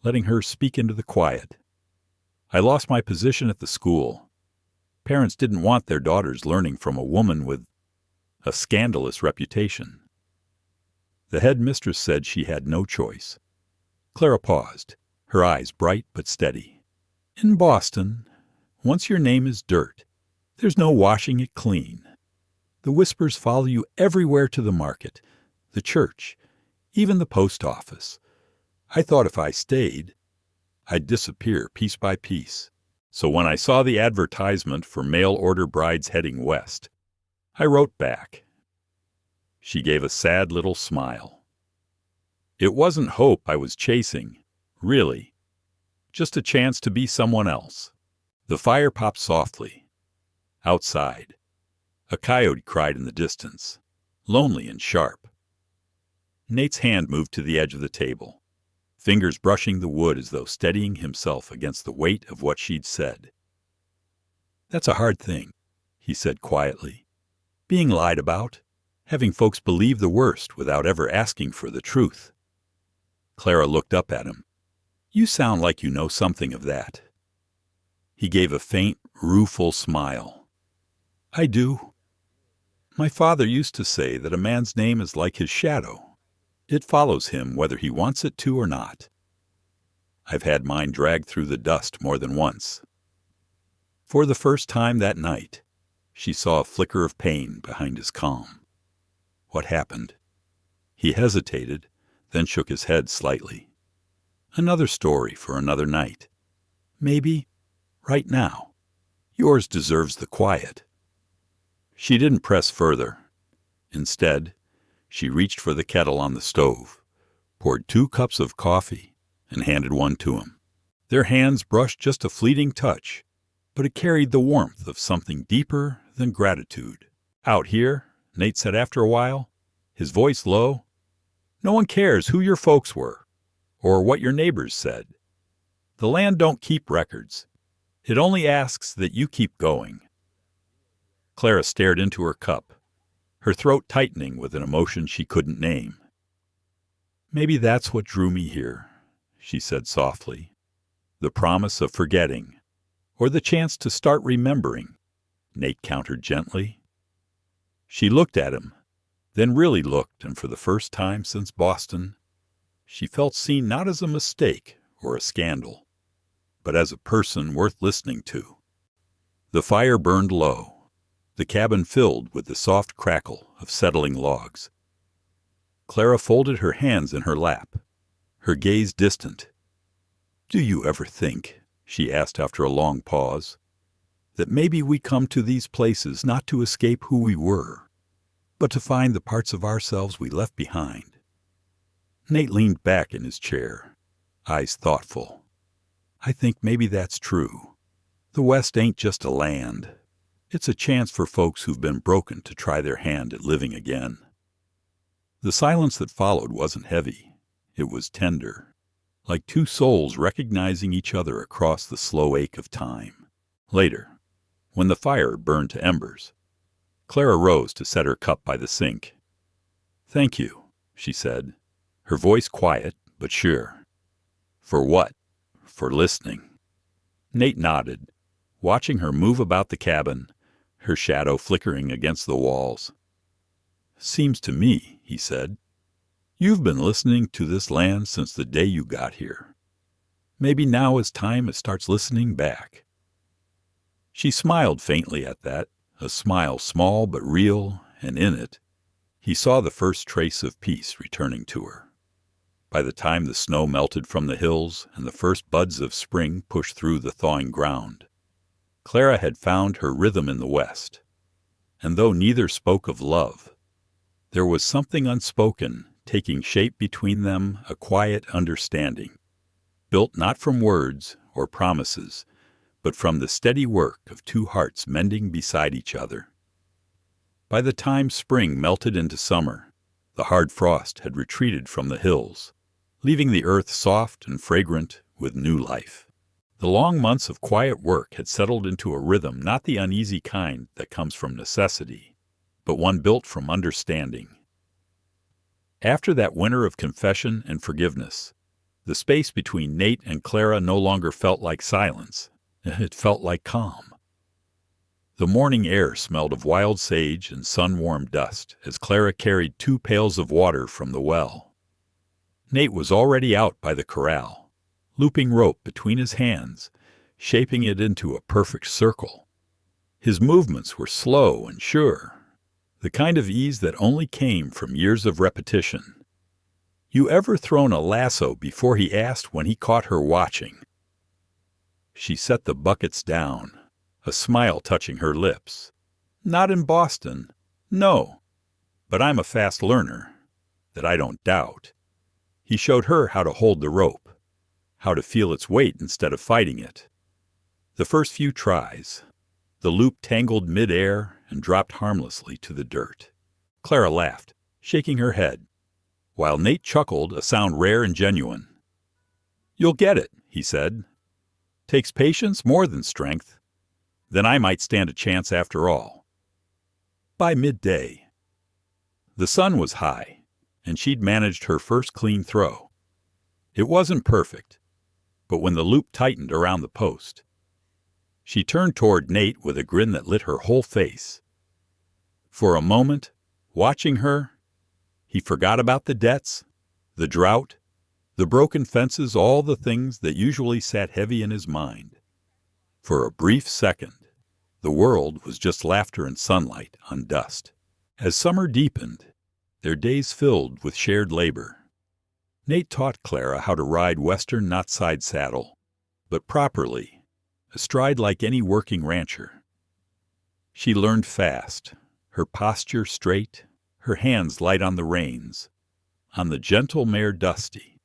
letting her speak into the quiet. "I lost my position at the school. Parents didn't want their daughters learning from a woman with a scandalous reputation. The headmistress said she had no choice." Clara paused, her eyes bright but steady. "In Boston, once your name is dirt, there's no washing it clean. The whispers follow you everywhere, to the market, the church, even the post office. I thought if I stayed, I'd disappear piece by piece. So when I saw the advertisement for mail-order brides heading west, I wrote back." She gave a sad little smile. "It wasn't hope I was chasing, really. Just a chance to be someone else." The fire popped softly. Outside, a coyote cried in the distance, lonely and sharp. Nate's hand moved to the edge of the table, fingers brushing the wood as though steadying himself against the weight of what she'd said. "That's a hard thing," he said quietly. "Being lied about, having folks believe the worst without ever asking for the truth." Clara looked up at him. "You sound like you know something of that." He gave a faint, rueful smile. "I do. My father used to say that a man's name is like his shadow. It follows him whether he wants it to or not. I've had mine dragged through the dust more than once." For the first time that night, she saw a flicker of pain behind his calm. "What happened?" He hesitated, then shook his head slightly. "Another story for another night. Maybe, right now. Yours deserves the quiet." She didn't press further. Instead, she reached for the kettle on the stove, poured 2 cups of coffee, and handed one to him. Their hands brushed just a fleeting touch, but it carried the warmth of something deeper than gratitude. "Out here," Nate said after a while, his voice low, "no one cares who your folks were, or what your neighbors said. The land don't keep records. It only asks that you keep going." Clara stared into her cup, her throat tightening with an emotion she couldn't name. "Maybe that's what drew me here," she said softly. "The promise of forgetting, or the chance to start remembering," Nate countered gently. She looked at him, then really looked, and for the first time since Boston, she felt seen not as a mistake or a scandal, but as a person worth listening to. The fire burned low, the cabin filled with the soft crackle of settling logs. Clara folded her hands in her lap, her gaze distant. "Do you ever think," she asked after a long pause, "that maybe we come to these places not to escape who we were, but to find the parts of ourselves we left behind?" Nate leaned back in his chair, eyes thoughtful. "I think maybe that's true. The West ain't just a land. It's a chance for folks who've been broken to try their hand at living again." The silence that followed wasn't heavy. It was tender, like 2 souls recognizing each other across the slow ache of time. Later, when the fire burned to embers, Clara rose to set her cup by the sink. "Thank you," she said, her voice quiet but sure. "For what?" "For listening." Nate nodded, watching her move about the cabin, her shadow flickering against the walls. "Seems to me," he said, "you've been listening to this land since the day you got here. Maybe now is time it starts listening back." She smiled faintly at that, a smile small but real, and in it, he saw the first trace of peace returning to her. By the time the snow melted from the hills and the first buds of spring pushed through the thawing ground, Clara had found her rhythm in the West. And though neither spoke of love, there was something unspoken taking shape between them, a quiet understanding, built not from words or promises, but from the steady work of 2 hearts mending beside each other. By the time spring melted into summer, the hard frost had retreated from the hills, leaving the earth soft and fragrant with new life. The long months of quiet work had settled into a rhythm, not the uneasy kind that comes from necessity, but one built from understanding. After that winter of confession and forgiveness, the space between Nate and Clara no longer felt like silence. It felt like calm. The morning air smelled of wild sage and sun-warmed dust as Clara carried 2 pails of water from the well. Nate was already out by the corral, looping rope between his hands, shaping it into a perfect circle. His movements were slow and sure, the kind of ease that only came from years of repetition. You ever thrown a lasso before he asked when he caught her watching? She set the buckets down, a smile touching her lips. Not in Boston, no, but I'm a fast learner, that I don't doubt. He showed her how to hold the rope, how to feel its weight instead of fighting it. The first few tries, the loop tangled mid-air and dropped harmlessly to the dirt. Clara laughed, shaking her head, while Nate chuckled, a sound rare and genuine. "You'll get it," he said. "Takes patience more than strength. Then I might stand a chance after all." By midday, the sun was high, and she'd managed her first clean throw. It wasn't perfect, but when the loop tightened around the post, she turned toward Nate with a grin that lit her whole face. For a moment, watching her, he forgot about the debts, the drought, the broken fences, all the things that usually sat heavy in his mind. For a brief second, the world was just laughter and sunlight on dust. As summer deepened, their days filled with shared labor. Nate taught Clara how to ride Western not side saddle, but properly, astride like any working rancher. She learned fast, her posture straight, her hands light on the reins. On the gentle mare Dusty,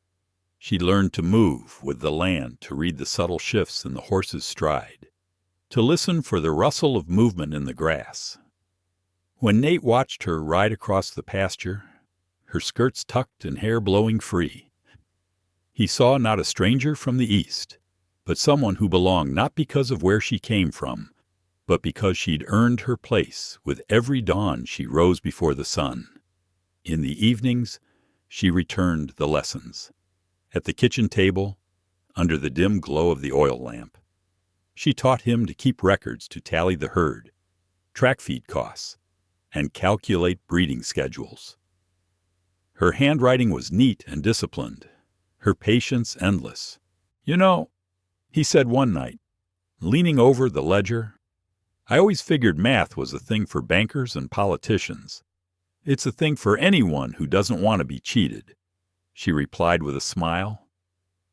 she learned to move with the land, to read the subtle shifts in the horse's stride, to listen for the rustle of movement in the grass. When Nate watched her ride across the pasture, her skirts tucked and hair blowing free, he saw not a stranger from the east, but someone who belonged not because of where she came from, but because she'd earned her place with every dawn she rose before the sun. In the evenings, she returned the lessons. At the kitchen table, under the dim glow of the oil lamp, she taught him to keep records, to tally the herd, track feed costs, and calculate breeding schedules. Her handwriting was neat and disciplined, her patience endless. "You know," he said one night, leaning over the ledger, "I always figured math was a thing for bankers and politicians. It's a thing for anyone who doesn't want to be cheated," she replied with a smile.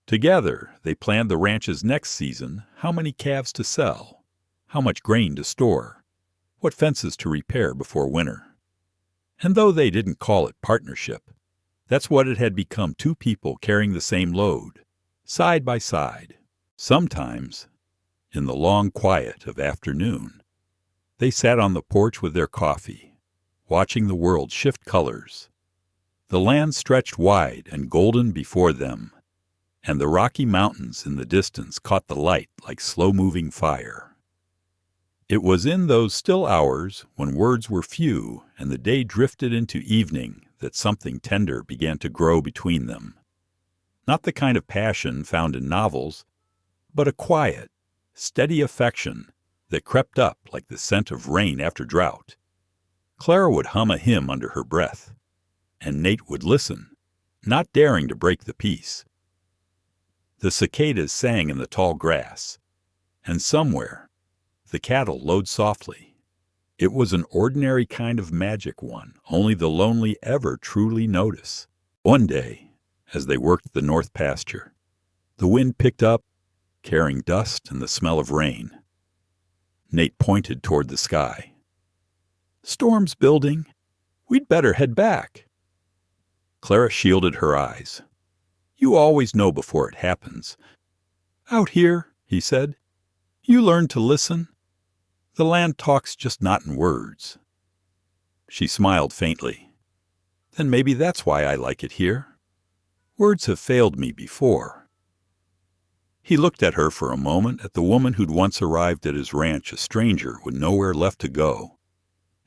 Together, they planned the ranch's next season, how many calves to sell, how much grain to store, what fences to repair before winter. And though they didn't call it partnership, that's what it had become, two people carrying the same load, side by side. Sometimes, in the long quiet of afternoon, they sat on the porch with their coffee, watching the world shift colors. The land stretched wide and golden before them, and the Rocky Mountains in the distance caught the light like slow-moving fire. It was in those still hours, when words were few and the day drifted into evening, that something tender began to grow between them. Not the kind of passion found in novels, but a quiet, steady affection that crept up like the scent of rain after drought. Clara would hum a hymn under her breath, and Nate would listen, not daring to break the peace. The cicadas sang in the tall grass, and somewhere the cattle lowed softly. It was an ordinary kind of magic one only the lonely ever truly notice. One day, as they worked the north pasture, the wind picked up, carrying dust and the smell of rain. Nate pointed toward the sky. "Storm's building. We'd better head back." Clara shielded her eyes. "You always know before it happens." "Out here," he said, "you learn to listen. The land talks, just not in words." She smiled faintly. "Then maybe that's why I like it here. Words have failed me before." He looked at her for a moment, at the woman who'd once arrived at his ranch, a stranger with nowhere left to go,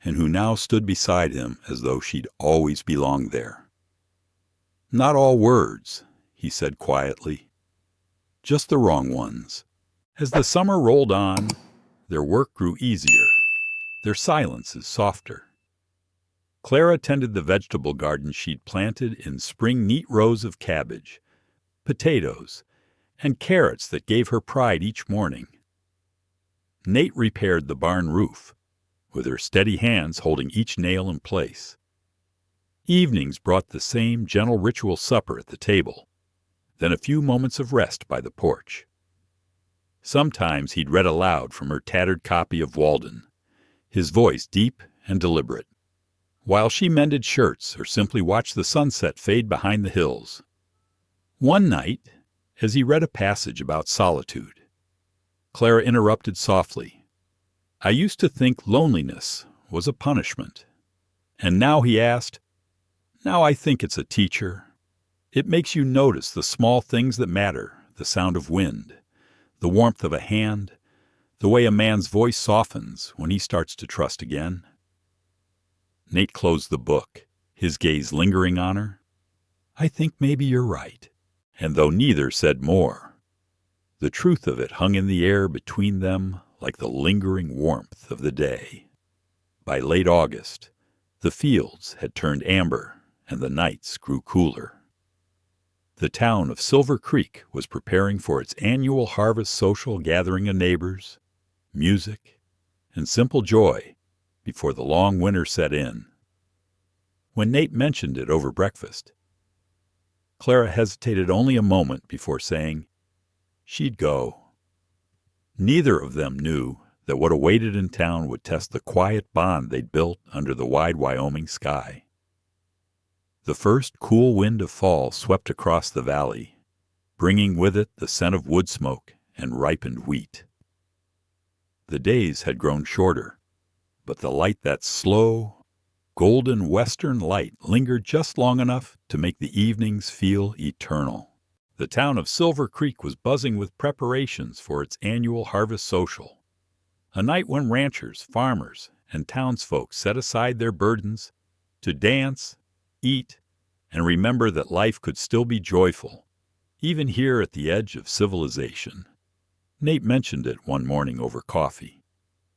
and who now stood beside him as though she'd always belonged there. "Not all words," he said quietly. "Just the wrong ones." As the summer rolled on, their work grew easier, their silences softer. Clara tended the vegetable garden she'd planted in spring, neat rows of cabbage, potatoes, and carrots that gave her pride each morning. Nate repaired the barn roof, with her steady hands holding each nail in place. Evenings brought the same gentle ritual supper at the table, then a few moments of rest by the porch. Sometimes he'd read aloud from her tattered copy of Walden, his voice deep and deliberate, while she mended shirts or simply watched the sunset fade behind the hills. One night, as he read a passage about solitude, Clara interrupted softly. "I used to think loneliness was a punishment. And now," he asked, "now I think it's a teacher. It makes you notice the small things that matter, the sound of wind, the warmth of a hand, the way a man's voice softens when he starts to trust again." Nate closed the book, his gaze lingering on her. "I think maybe you're right." And though neither said more, the truth of it hung in the air between them like the lingering warmth of the day. By late August, the fields had turned amber and the nights grew cooler. The town of Silver Creek was preparing for its annual harvest social gathering of neighbors, music, and simple joy before the long winter set in. When Nate mentioned it over breakfast, Clara hesitated only a moment before saying she'd go. Neither of them knew that what awaited in town would test the quiet bond they'd built under the wide Wyoming sky. The first cool wind of fall swept across the valley, bringing with it the scent of wood smoke and ripened wheat. The days had grown shorter, but the light, that slow, golden western light, lingered just long enough to make the evenings feel eternal. The town of Silver Creek was buzzing with preparations for its annual harvest social, a night when ranchers, farmers, and townsfolk set aside their burdens to dance, eat, and remember that life could still be joyful, even here at the edge of civilization. Nate mentioned it one morning over coffee.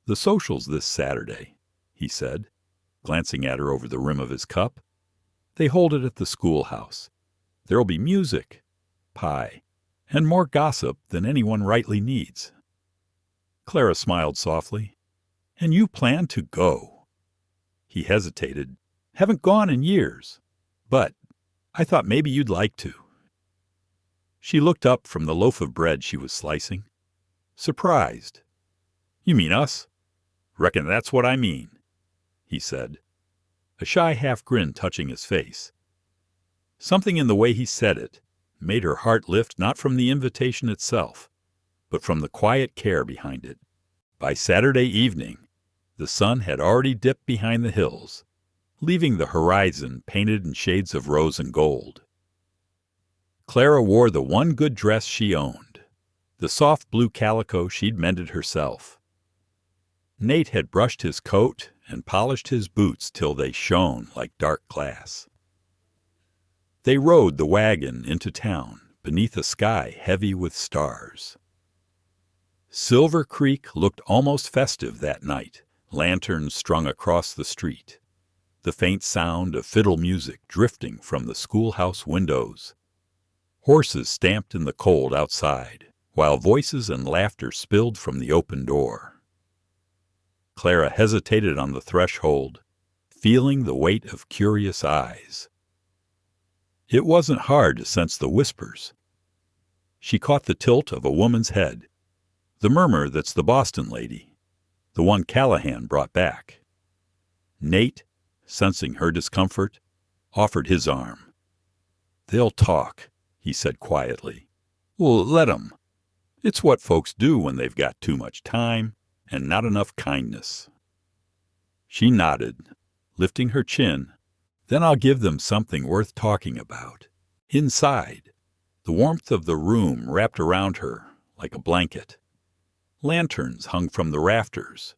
"The social's this Saturday," he said, glancing at her over the rim of his cup. "They hold it at the schoolhouse. There'll be music, pie, and more gossip than anyone rightly needs." Clara smiled softly. "And you plan to go?" He hesitated. "Haven't gone in years. But I thought maybe you'd like to." She looked up from the loaf of bread she was slicing, surprised. "You mean us?" "Reckon that's what I mean," he said, a shy half-grin touching his face. Something in the way he said it made her heart lift, not from the invitation itself, but from the quiet care behind it. By Saturday evening, the sun had already dipped behind the hills, leaving the horizon painted in shades of rose and gold. Clara wore the one good dress she owned, the soft blue calico she'd mended herself. Nate had brushed his coat and polished his boots till they shone like dark glass. They rode the wagon into town beneath a sky heavy with stars. Silver Creek looked almost festive that night, lanterns strung across the street, the faint sound of fiddle music drifting from the schoolhouse windows. Horses stamped in the cold outside, while voices and laughter spilled from the open door. Clara hesitated on the threshold, feeling the weight of curious eyes. It wasn't hard to sense the whispers. She caught the tilt of a woman's head, the murmur that's the Boston lady, the one Callahan brought back. Nate, sensing her discomfort, offered his arm. "They'll talk," he said quietly. "Well, let 'em. It's what folks do when they've got too much time and not enough kindness." She nodded, lifting her chin. "Then I'll give them something worth talking about." Inside, the warmth of the room wrapped around her like a blanket. Lanterns hung from the rafters,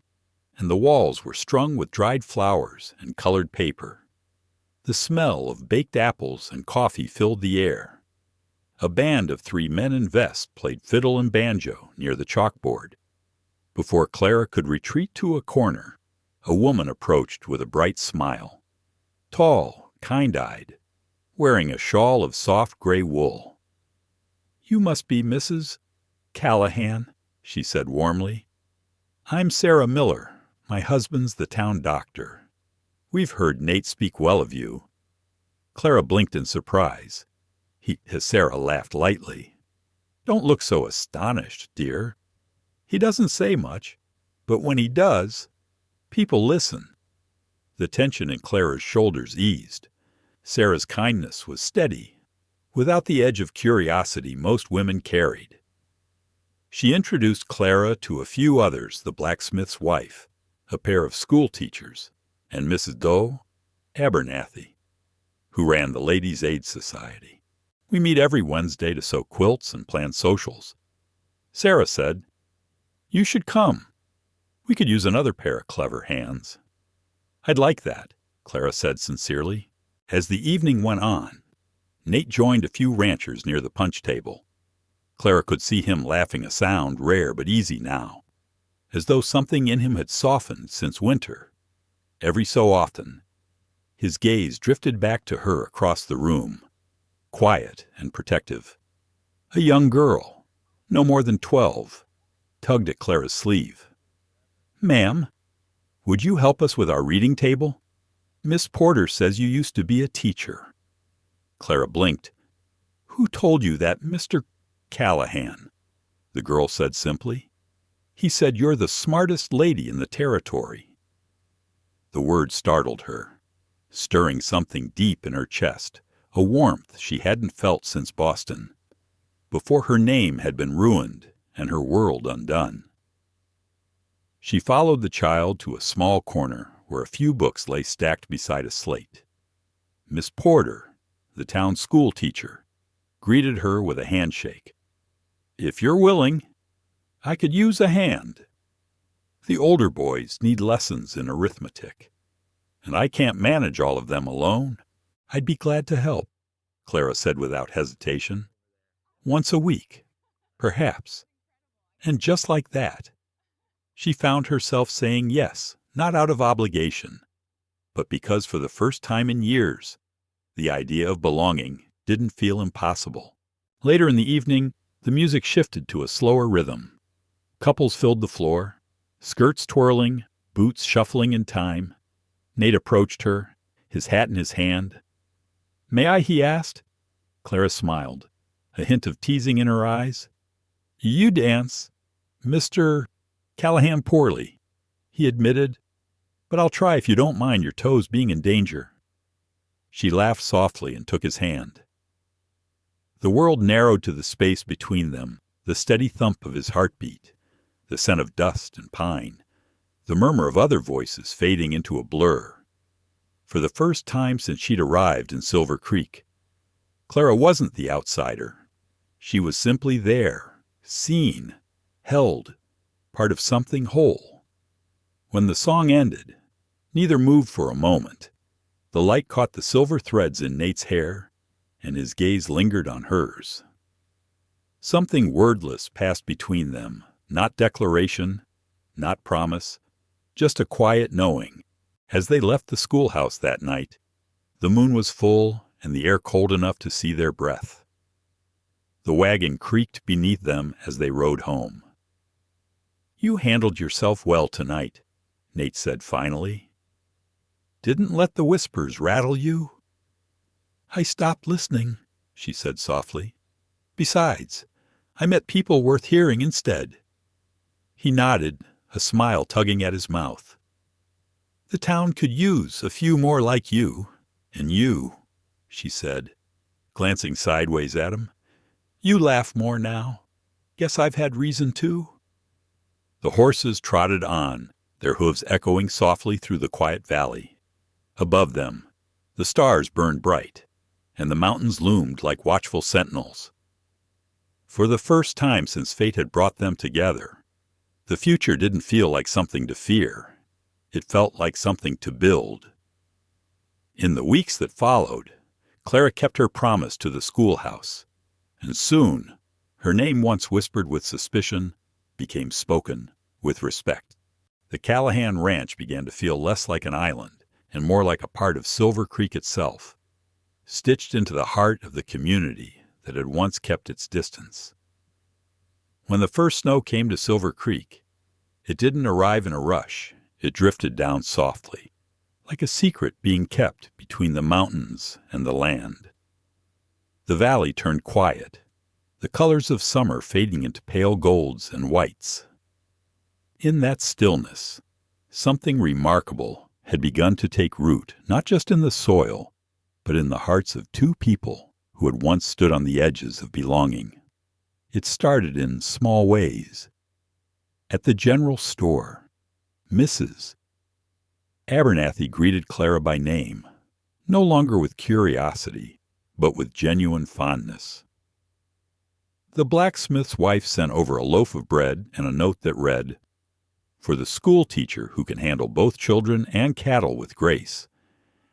and the walls were strung with dried flowers and colored paper. The smell of baked apples and coffee filled the air. A band of 3 men in vests played fiddle and banjo near the chalkboard. Before Clara could retreat to a corner, a woman approached with a bright smile. Tall, kind-eyed, wearing a shawl of soft gray wool. "You must be Mrs. Callahan," she said warmly. "I'm Sarah Miller. My husband's the town doctor. We've heard Nate speak well of you." Clara blinked in surprise. Sarah laughed lightly. "Don't look so astonished, dear. He doesn't say much, but when he does, people listen." The tension in Clara's shoulders eased. Sarah's kindness was steady, without the edge of curiosity most women carried. She introduced Clara to a few others, the blacksmith's wife, a pair of school teachers, and Mrs. Doe Abernathy, who ran the Ladies' Aid Society. "We meet every Wednesday to sew quilts and plan socials." Sarah said, "You should come. We could use another pair of clever hands." "I'd like that," Clara said sincerely. As the evening went on, Nate joined a few ranchers near the punch table. Clara could see him laughing a sound rare but easy now, as though something in him had softened since winter. Every so often, his gaze drifted back to her across the room, quiet and protective. A young girl, no more than 12, tugged at Clara's sleeve. "Ma'am, would you help us with our reading table? Miss Porter says you used to be a teacher." Clara blinked. "Who told you that, Mr. Callahan?" the girl said simply. "He said you're the smartest lady in the territory." The word startled her, stirring something deep in her chest, a warmth she hadn't felt since Boston, before her name had been ruined and her world undone. She followed the child to a small corner where a few books lay stacked beside a slate. Miss Porter, the town school teacher, greeted her with a handshake. "If you're willing, I could use a hand. The older boys need lessons in arithmetic, and I can't manage all of them alone. I'd be glad to help," Clara said without hesitation. "Once a week, perhaps." And just like that, she found herself saying yes, not out of obligation, but because for the first time in years, the idea of belonging didn't feel impossible. Later in the evening, the music shifted to a slower rhythm. Couples filled the floor, skirts twirling, boots shuffling in time. Nate approached her, his hat in his hand. "May I?" he asked. Clara smiled, a hint of teasing in her eyes. "You dance, Mr. Callahan, poorly," he admitted, "but I'll try if you don't mind your toes being in danger." She laughed softly and took his hand. The world narrowed to the space between them, the steady thump of his heartbeat, the scent of dust and pine, the murmur of other voices fading into a blur. For the first time since she'd arrived in Silver Creek, Clara wasn't the outsider. She was simply there, seen, held, part of something whole. When the song ended, neither moved for a moment. The light caught the silver threads in Nate's hair, and his gaze lingered on hers. Something wordless passed between them, not declaration, not promise, just a quiet knowing. As they left the schoolhouse that night, the moon was full and the air cold enough to see their breath. The wagon creaked beneath them as they rode home. "You handled yourself well tonight," Nate said finally. "Didn't let the whispers rattle you?" "I stopped listening," she said softly. "Besides, I met people worth hearing instead." He nodded, a smile tugging at his mouth. "The town could use a few more like you, and you," she said, glancing sideways at him. "You laugh more now. Guess I've had reason to." The horses trotted on, their hooves echoing softly through the quiet valley. Above them, the stars burned bright, and the mountains loomed like watchful sentinels. For the first time since fate had brought them together, the future didn't feel like something to fear. It felt like something to build. In the weeks that followed, Clara kept her promise to the schoolhouse, and soon, her name once whispered with suspicion became spoken with respect. The Callahan Ranch began to feel less like an island and more like a part of Silver Creek itself, stitched into the heart of the community that had once kept its distance. When the first snow came to Silver Creek, it didn't arrive in a rush. It drifted down softly, like a secret being kept between the mountains and the land. The valley turned quiet, the colors of summer fading into pale golds and whites. In that stillness, something remarkable had begun to take root, not just in the soil, but in the hearts of two people who had once stood on the edges of belonging. It started in small ways. At the general store, Mrs. Abernathy greeted Clara by name, no longer with curiosity, but with genuine fondness. The blacksmith's wife sent over a loaf of bread and a note that read, "For the school teacher who can handle both children and cattle with grace."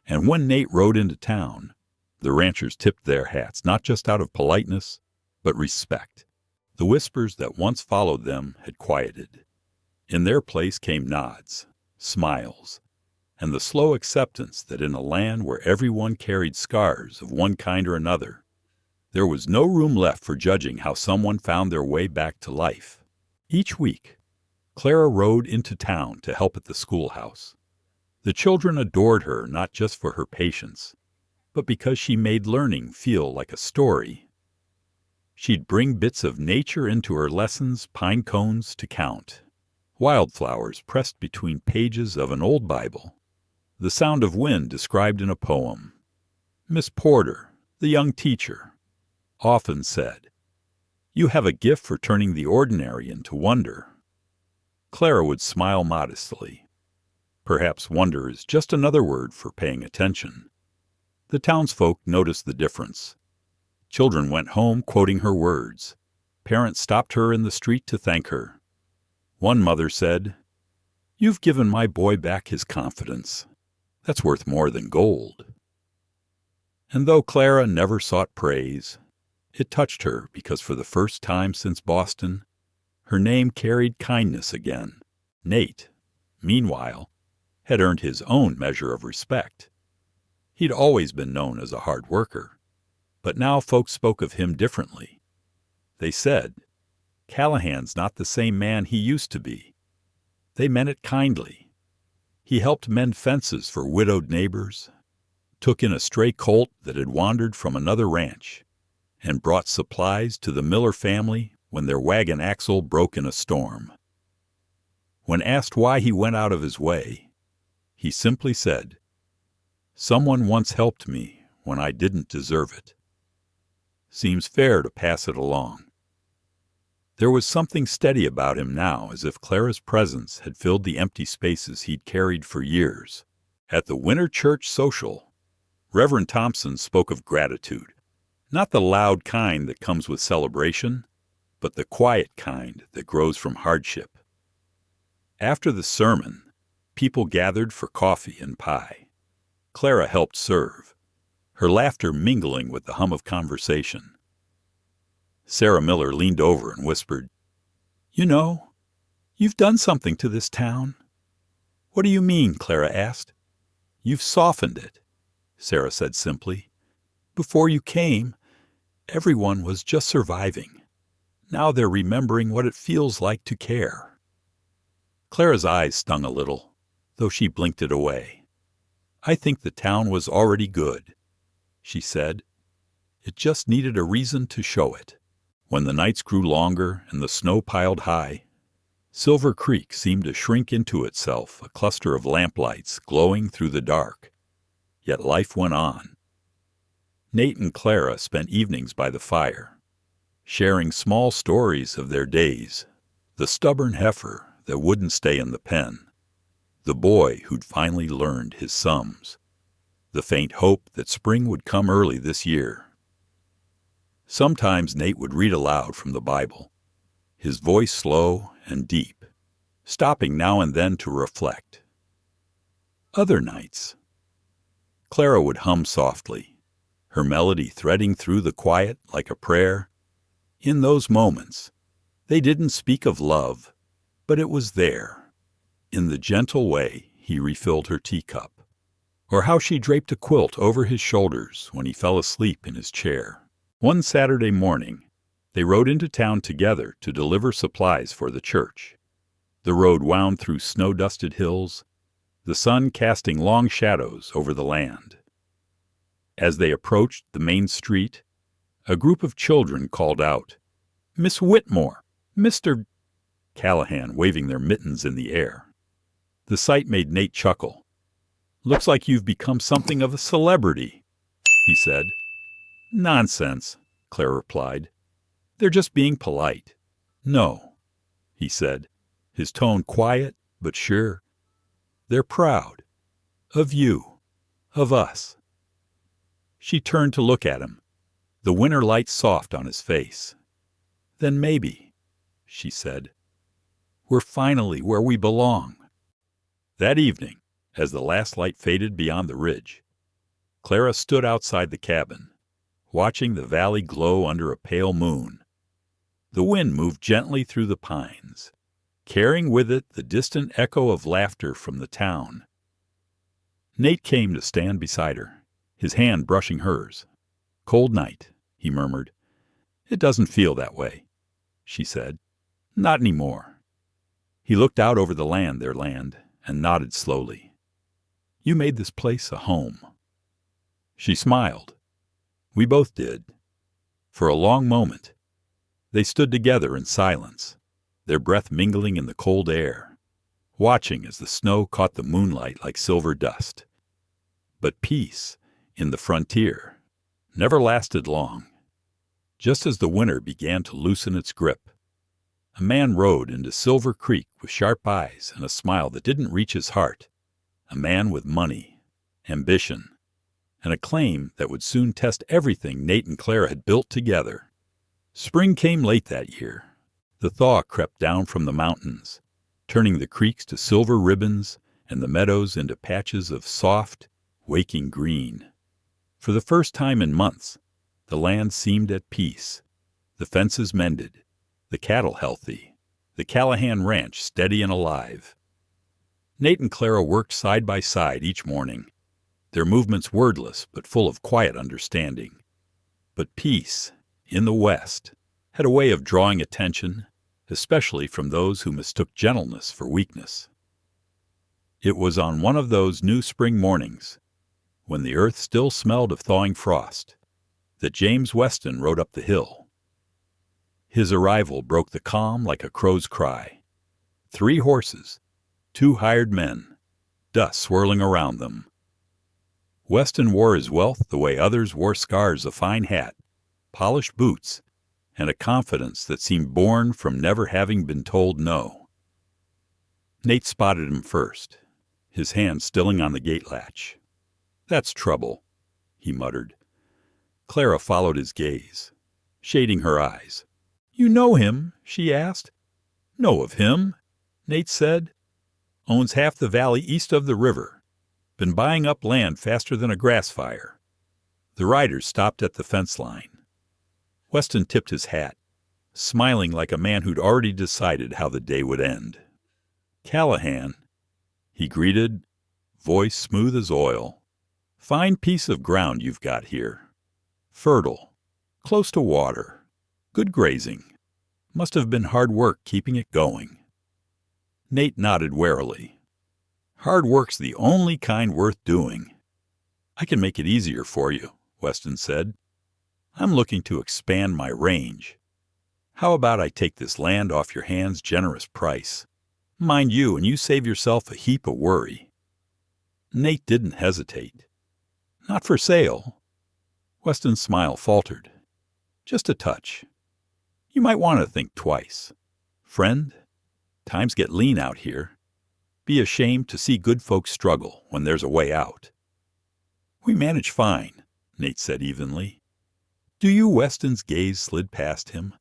And when Nate rode into town, the ranchers tipped their hats, not just out of politeness, but respect. The whispers that once followed them had quieted. In their place came nods, smiles, and the slow acceptance that in a land where everyone carried scars of one kind or another, there was no room left for judging how someone found their way back to life. Each week, Clara rode into town to help at the schoolhouse. The children adored her not just for her patience, but because she made learning feel like a story. She'd bring bits of nature into her lessons, pine cones to count, wildflowers pressed between pages of an old Bible, the sound of wind described in a poem. Miss Porter, the young teacher, often said, "You have a gift for turning the ordinary into wonder." Clara would smile modestly. Perhaps wonder is just another word for paying attention. The townsfolk noticed the difference. Children went home quoting her words. Parents stopped her in the street to thank her. One mother said, "You've given my boy back his confidence. That's worth more than gold." And though Clara never sought praise, it touched her because for the first time since Boston, her name carried kindness again. Nate, meanwhile, had earned his own measure of respect. He'd always been known as a hard worker, but now folks spoke of him differently. They said, "Callahan's not the same man he used to be." They meant it kindly. He helped mend fences for widowed neighbors, took in a stray colt that had wandered from another ranch, and brought supplies to the Miller family when their wagon axle broke in a storm. When asked why he went out of his way, he simply said, "Someone once helped me when I didn't deserve it. Seems fair to pass it along." There was something steady about him now, as if Clara's presence had filled the empty spaces he'd carried for years. At the winter church social, Reverend Thompson spoke of gratitude, not the loud kind that comes with celebration, but the quiet kind that grows from hardship. After the sermon, people gathered for coffee and pie. Clara helped serve, her laughter mingling with the hum of conversation. Sarah Miller leaned over and whispered, "You know, you've done something to this town." "What do you mean?" Clara asked. "You've softened it," Sarah said simply. "Before you came, everyone was just surviving. Now they're remembering what it feels like to care." Clara's eyes stung a little, though she blinked it away. "I think the town was already good," she said. "It just needed a reason to show it." When the nights grew longer and the snow piled high, Silver Creek seemed to shrink into itself, a cluster of lamplights glowing through the dark. Yet life went on. Nate and Clara spent evenings by the fire, sharing small stories of their days, the stubborn heifer that wouldn't stay in the pen, the boy who'd finally learned his sums, the faint hope that spring would come early this year. Sometimes Nate would read aloud from the Bible, his voice slow and deep, stopping now and then to reflect. Other nights, Clara would hum softly, her melody threading through the quiet like a prayer. In those moments, they didn't speak of love, but it was there. In the gentle way he refilled her teacup, or how she draped a quilt over his shoulders when he fell asleep in his chair. One Saturday morning, they rode into town together to deliver supplies for the church. The road wound through snow-dusted hills, the sun casting long shadows over the land. As they approached the main street, a group of children called out, "Miss Whitmore! Mr. Callahan," waving their mittens in the air. The sight made Nate chuckle. "Looks like you've become something of a celebrity," he said. "Nonsense," Claire replied. "They're just being polite." "No," he said, his tone quiet but sure. "They're proud. Of you. Of us." She turned to look at him, the winter light soft on his face. "Then maybe," she said, "we're finally where we belong." That evening, as the last light faded beyond the ridge, Clara stood outside the cabin, watching the valley glow under a pale moon. The wind moved gently through the pines, carrying with it the distant echo of laughter from the town. Nate came to stand beside her, his hand brushing hers. "Cold night," he murmured. "It doesn't feel that way," she said. "Not anymore." He looked out over the land, their land, and nodded slowly. "You made this place a home." She smiled. We both did. For a long moment, they stood together in silence, their breath mingling in the cold air, watching as the snow caught the moonlight like silver dust. But peace, in the frontier, never lasted long. Just as the winter began to loosen its grip, a man rode into Silver Creek with sharp eyes and a smile that didn't reach his heart, a man with money, ambition, and a claim that would soon test everything Nate and Clara had built together. Spring came late that year. The thaw crept down from the mountains, turning the creeks to silver ribbons and the meadows into patches of soft, waking green. For the first time in months, the land seemed at peace, the fences mended, the cattle healthy, the Callahan ranch steady and alive. Nate and Clara worked side by side each morning, their movements wordless but full of quiet understanding. But peace, in the West, had a way of drawing attention, especially from those who mistook gentleness for weakness. It was on one of those new spring mornings, when the earth still smelled of thawing frost, that James Weston rode up the hill. His arrival broke the calm like a crow's cry. 3 horses, 2 hired men, dust swirling around them. Weston wore his wealth the way others wore scars, a fine hat, polished boots, and a confidence that seemed born from never having been told no. Nate spotted him first, his hand stilling on the gate latch. "That's trouble," he muttered. Clara followed his gaze, shading her eyes. "You know him?" she asked. "Know of him," Nate said. "Owns half the valley east of the river. Been buying up land faster than a grass fire." The riders stopped at the fence line. Weston tipped his hat, smiling like a man who'd already decided how the day would end. "Callahan," he greeted, voice smooth as oil. "Fine piece of ground you've got here. Fertile, close to water, good grazing. Must have been hard work keeping it going." Nate nodded warily. "Hard work's the only kind worth doing." "I can make it easier for you," Weston said. "I'm looking to expand my range. How about I take this land off your hands' generous price? Mind you, and you save yourself a heap of worry." Nate didn't hesitate. "Not for sale." Weston's smile faltered. "Just a touch. You might want to think twice. Friend, times get lean out here. Be ashamed to see good folks struggle when there's a way out." "We manage fine," Nate said evenly. "Do you?" Weston's gaze slid past him,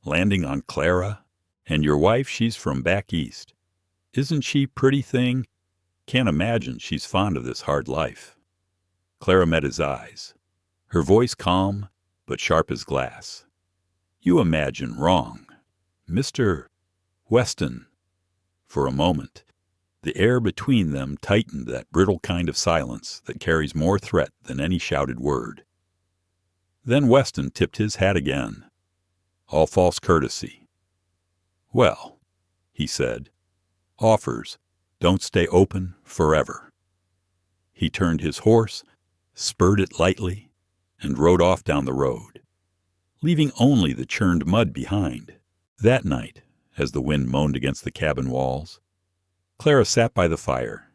landing on Clara. "And your wife, she's from back east. Isn't she pretty thing? Can't imagine she's fond of this hard life." Clara met his eyes, her voice calm but sharp as glass. "You imagine wrong. Mr. Weston." For a moment, the air between them tightened, that brittle kind of silence that carries more threat than any shouted word. Then Weston tipped his hat again, all false courtesy. "Well," he said, Offers don't stay open forever. He turned his horse, spurred it lightly, and rode off down the road, leaving only the churned mud behind. That night, as the wind moaned against the cabin walls, Clara sat by the fire,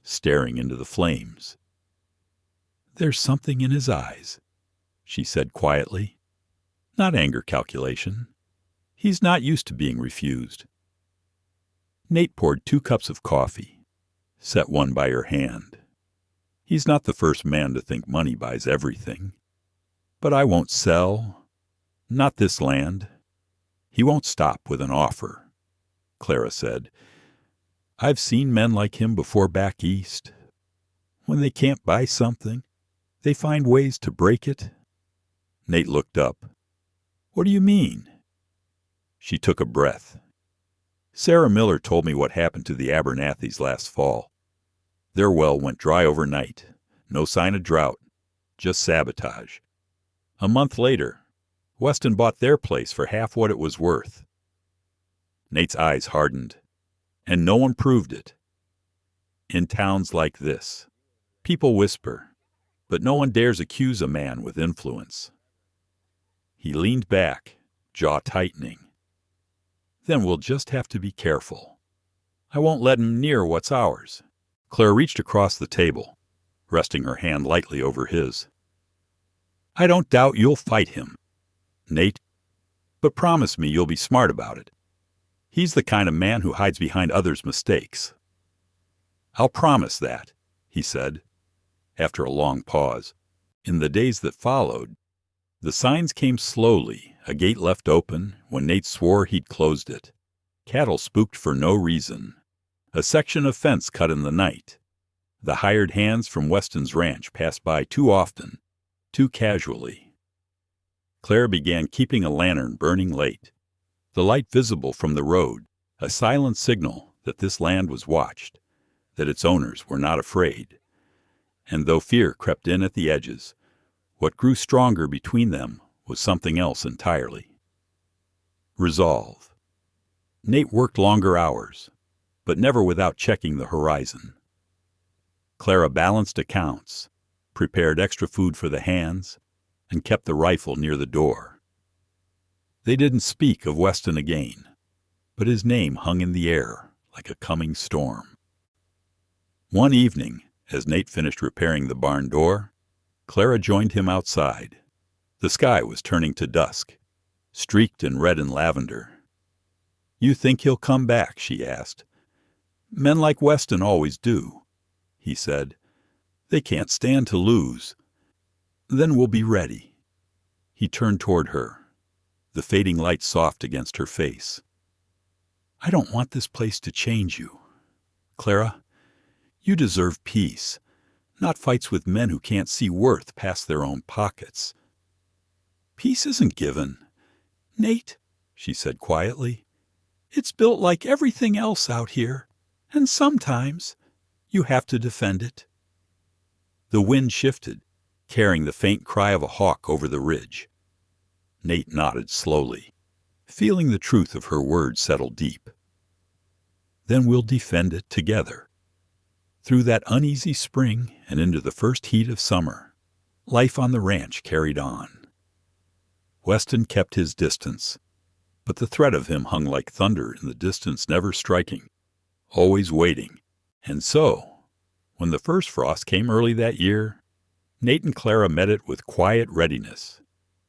staring into the flames. "There's something in his eyes," she said quietly. "Not anger calculation. He's not used to being refused." Nate poured 2 cups of coffee, set one by her hand. "He's not the first man to think money buys everything. But I won't sell. Not this land. He won't stop with an offer," Clara said. "I've seen men like him before back east. When they can't buy something, they find ways to break it." Nate looked up. "What do you mean?" She took a breath. "Sarah Miller told me what happened to the Abernathys last fall. Their well went dry overnight. No sign of drought, just sabotage. A month later, Weston bought their place for half what it was worth." Nate's eyes hardened. "And no one proved it. In towns like this, people whisper, but no one dares accuse a man with influence." He leaned back, jaw tightening. "Then we'll just have to be careful. I won't let him near what's ours." Clara reached across the table, resting her hand lightly over his. "I don't doubt you'll fight him, Nate, but promise me you'll be smart about it. He's the kind of man who hides behind others' mistakes." "I'll promise that," he said, after a long pause. In the days that followed, the signs came slowly, a gate left open when Nate swore he'd closed it. Cattle spooked for no reason. A section of fence cut in the night. The hired hands from Weston's ranch passed by too often, too casually. Clara began keeping a lantern burning late, the light visible from the road, a silent signal that this land was watched, that its owners were not afraid. And though fear crept in at the edges, what grew stronger between them was something else entirely. Resolve. Nate worked longer hours, but never without checking the horizon. Clara balanced accounts, prepared extra food for the hands, and kept the rifle near the door. They didn't speak of Weston again, but his name hung in the air like a coming storm. One evening, as Nate finished repairing the barn door, Clara joined him outside. The sky was turning to dusk, streaked in red and lavender. "You think he'll come back?" she asked. "Men like Weston always do," he said. "They can't stand to lose. Then we'll be ready." He turned toward her, the fading light soft against her face. "I don't want this place to change you. Clara, you deserve peace, not fights with men who can't see worth past their own pockets." "Peace isn't given, Nate," she said quietly. "It's built like everything else out here, and sometimes you have to defend it." The wind shifted, carrying the faint cry of a hawk over the ridge. Nate nodded slowly, feeling the truth of her words settle deep. "Then we'll defend it together." Through that uneasy spring and into the first heat of summer, life on the ranch carried on. Weston kept his distance, but the threat of him hung like thunder in the distance, never striking, always waiting. And so, when the first frost came early that year, Nate and Clara met it with quiet readiness,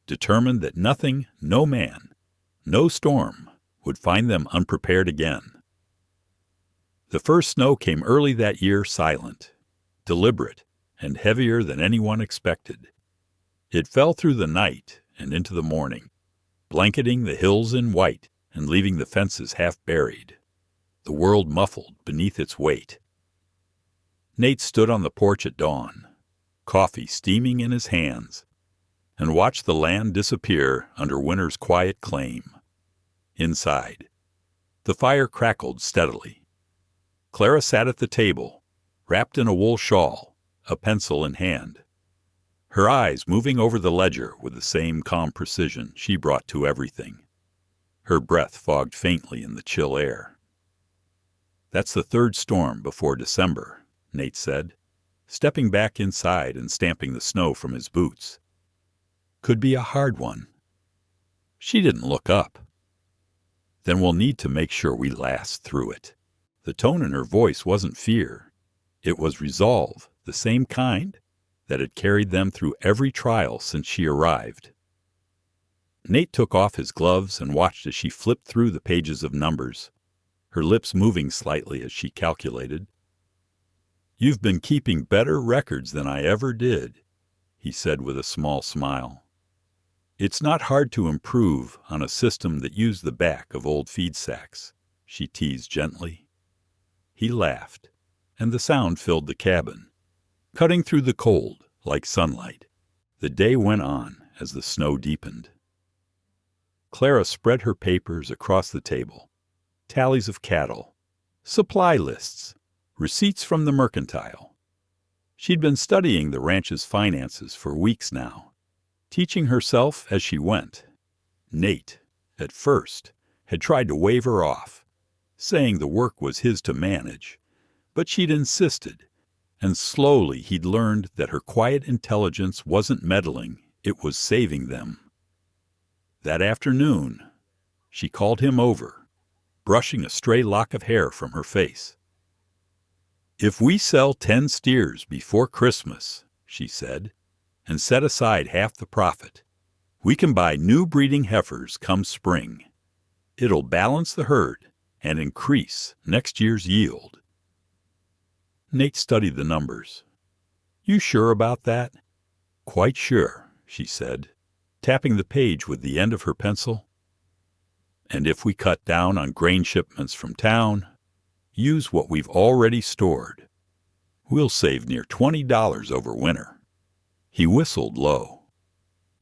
determined that nothing, no man, no storm would find them unprepared again. The first snow came early that year, silent, deliberate, and heavier than anyone expected. It fell through the night and into the morning, blanketing the hills in white and leaving the fences half buried, the world muffled beneath its weight. Nate stood on the porch at dawn, coffee steaming in his hands, and watched the land disappear under winter's quiet claim. Inside, the fire crackled steadily. Clara sat at the table, wrapped in a wool shawl, a pencil in hand, her eyes moving over the ledger with the same calm precision she brought to everything. Her breath fogged faintly in the chill air. That's the third storm before December, Nate said, stepping back inside and stamping the snow from his boots. Could be a hard one. She didn't look up. Then we'll need to make sure we last through it. The tone in her voice wasn't fear. It was resolve, the same kind that had carried them through every trial since she arrived. Nate took off his gloves and watched as she flipped through the pages of numbers, her lips moving slightly as she calculated. "You've been keeping better records than I ever did," he said with a small smile. "It's not hard to improve on a system that used the back of old feed sacks," she teased gently. He laughed, and the sound filled the cabin, cutting through the cold like sunlight. The day went on as the snow deepened. Clara spread her papers across the table. Tallies of cattle, supply lists, receipts from the mercantile. She'd been studying the ranch's finances for weeks now, teaching herself as she went. Nate, at first, had tried to wave her off, saying the work was his to manage, but she'd insisted, and slowly he'd learned that her quiet intelligence wasn't meddling, it was saving them. That afternoon, she called him over, brushing a stray lock of hair from her face. "If we sell 10 steers before Christmas," she said, "and set aside half the profit, we can buy new breeding heifers come spring. It'll balance the herd and increase next year's yield." Nate studied the numbers. "You sure about that?" "Quite sure," she said, tapping the page with the end of her pencil. "And if we cut down on grain shipments from town, use what we've already stored, we'll save near $20 over winter." He whistled low.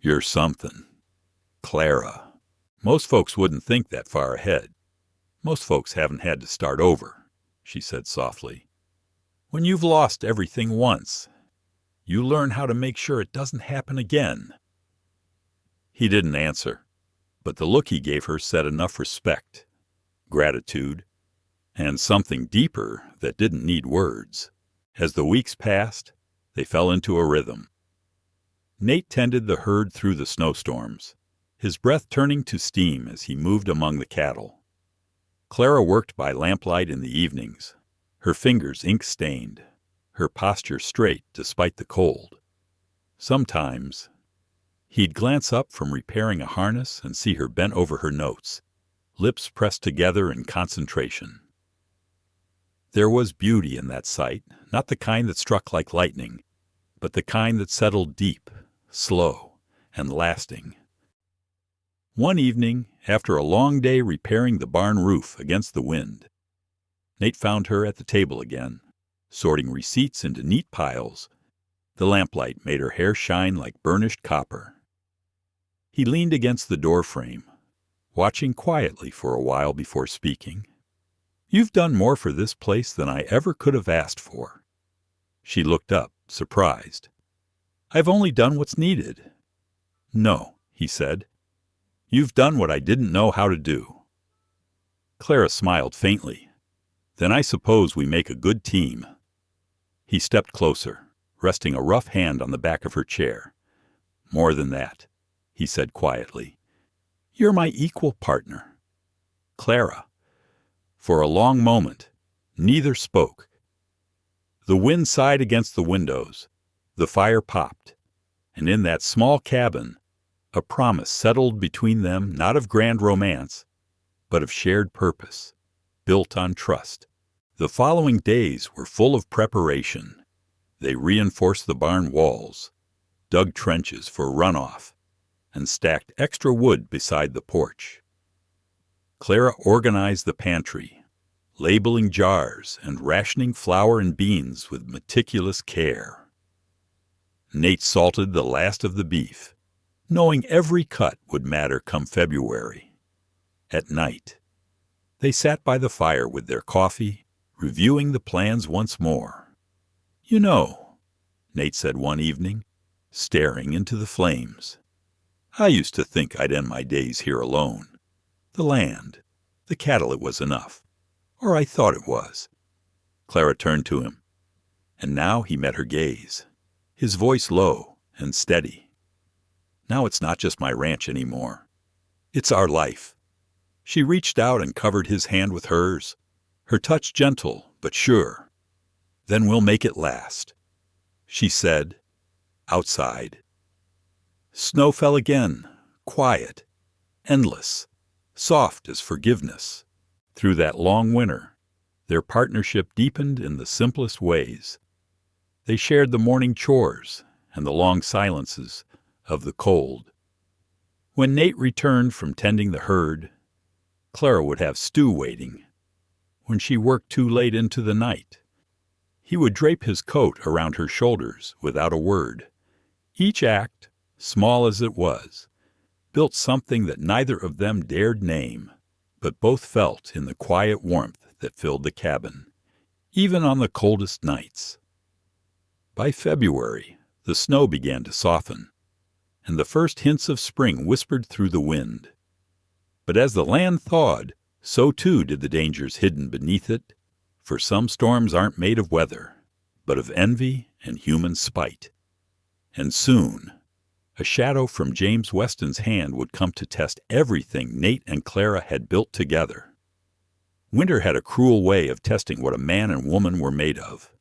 "You're something, Clara. Most folks wouldn't think that far ahead. Most folks haven't had to start over," she said softly. "When you've lost everything once, you learn how to make sure it doesn't happen again." He didn't answer, but the look he gave her said enough respect, gratitude, and something deeper that didn't need words. As the weeks passed, they fell into a rhythm. Nate tended the herd through the snowstorms, his breath turning to steam as he moved among the cattle. Clara worked by lamplight in the evenings, her fingers ink-stained, her posture straight despite the cold. Sometimes he'd glance up from repairing a harness and see her bent over her notes, lips pressed together in concentration. There was beauty in that sight, not the kind that struck like lightning, but the kind that settled deep, slow, and lasting. One evening, after a long day repairing the barn roof against the wind, Nate found her at the table again, sorting receipts into neat piles. The lamplight made her hair shine like burnished copper. He leaned against the doorframe, watching quietly for a while before speaking. "You've done more for this place than I ever could have asked for." She looked up, surprised. "I've only done what's needed." "No," he said. "You've done what I didn't know how to do." Clara smiled faintly. "Then I suppose we make a good team." He stepped closer, resting a rough hand on the back of her chair. "More than that," he said quietly. "You're my equal partner." "Clara." For a long moment, neither spoke. The wind sighed against the windows, the fire popped, and in that small cabin, a promise settled between them not of grand romance, but of shared purpose, built on trust. The following days were full of preparation. They reinforced the barn walls, dug trenches for runoff, and stacked extra wood beside the porch. Clara organized the pantry, labeling jars and rationing flour and beans with meticulous care. Nate salted the last of the beef, knowing every cut would matter come February. At night, they sat by the fire with their coffee, reviewing the plans once more. "You know," Nate said one evening, staring into the flames, "I used to think I'd end my days here alone. The land, the cattle, it was enough. Or I thought it was. Clara turned to him, and now he met her gaze, his voice low and steady. Now it's not just my ranch anymore. It's our life. She reached out and covered his hand with hers, her touch gentle but sure. Then we'll make it last, she said, outside. Snow fell again, quiet, endless, soft as forgiveness. Through that long winter, their partnership deepened in the simplest ways. They shared the morning chores and the long silences of the cold. When Nate returned from tending the herd, Clara would have stew waiting. When she worked too late into the night, he would drape his coat around her shoulders without a word. Each act, small as it was, built something that neither of them dared name, but both felt in the quiet warmth that filled the cabin, even on the coldest nights. By February, the snow began to soften, and the first hints of spring whispered through the wind. But as the land thawed, so too did the dangers hidden beneath it, for some storms aren't made of weather, but of envy and human spite. And soon, a shadow from James Weston's hand would come to test everything Nate and Clara had built together. Winter had a cruel way of testing what a man and woman were made of.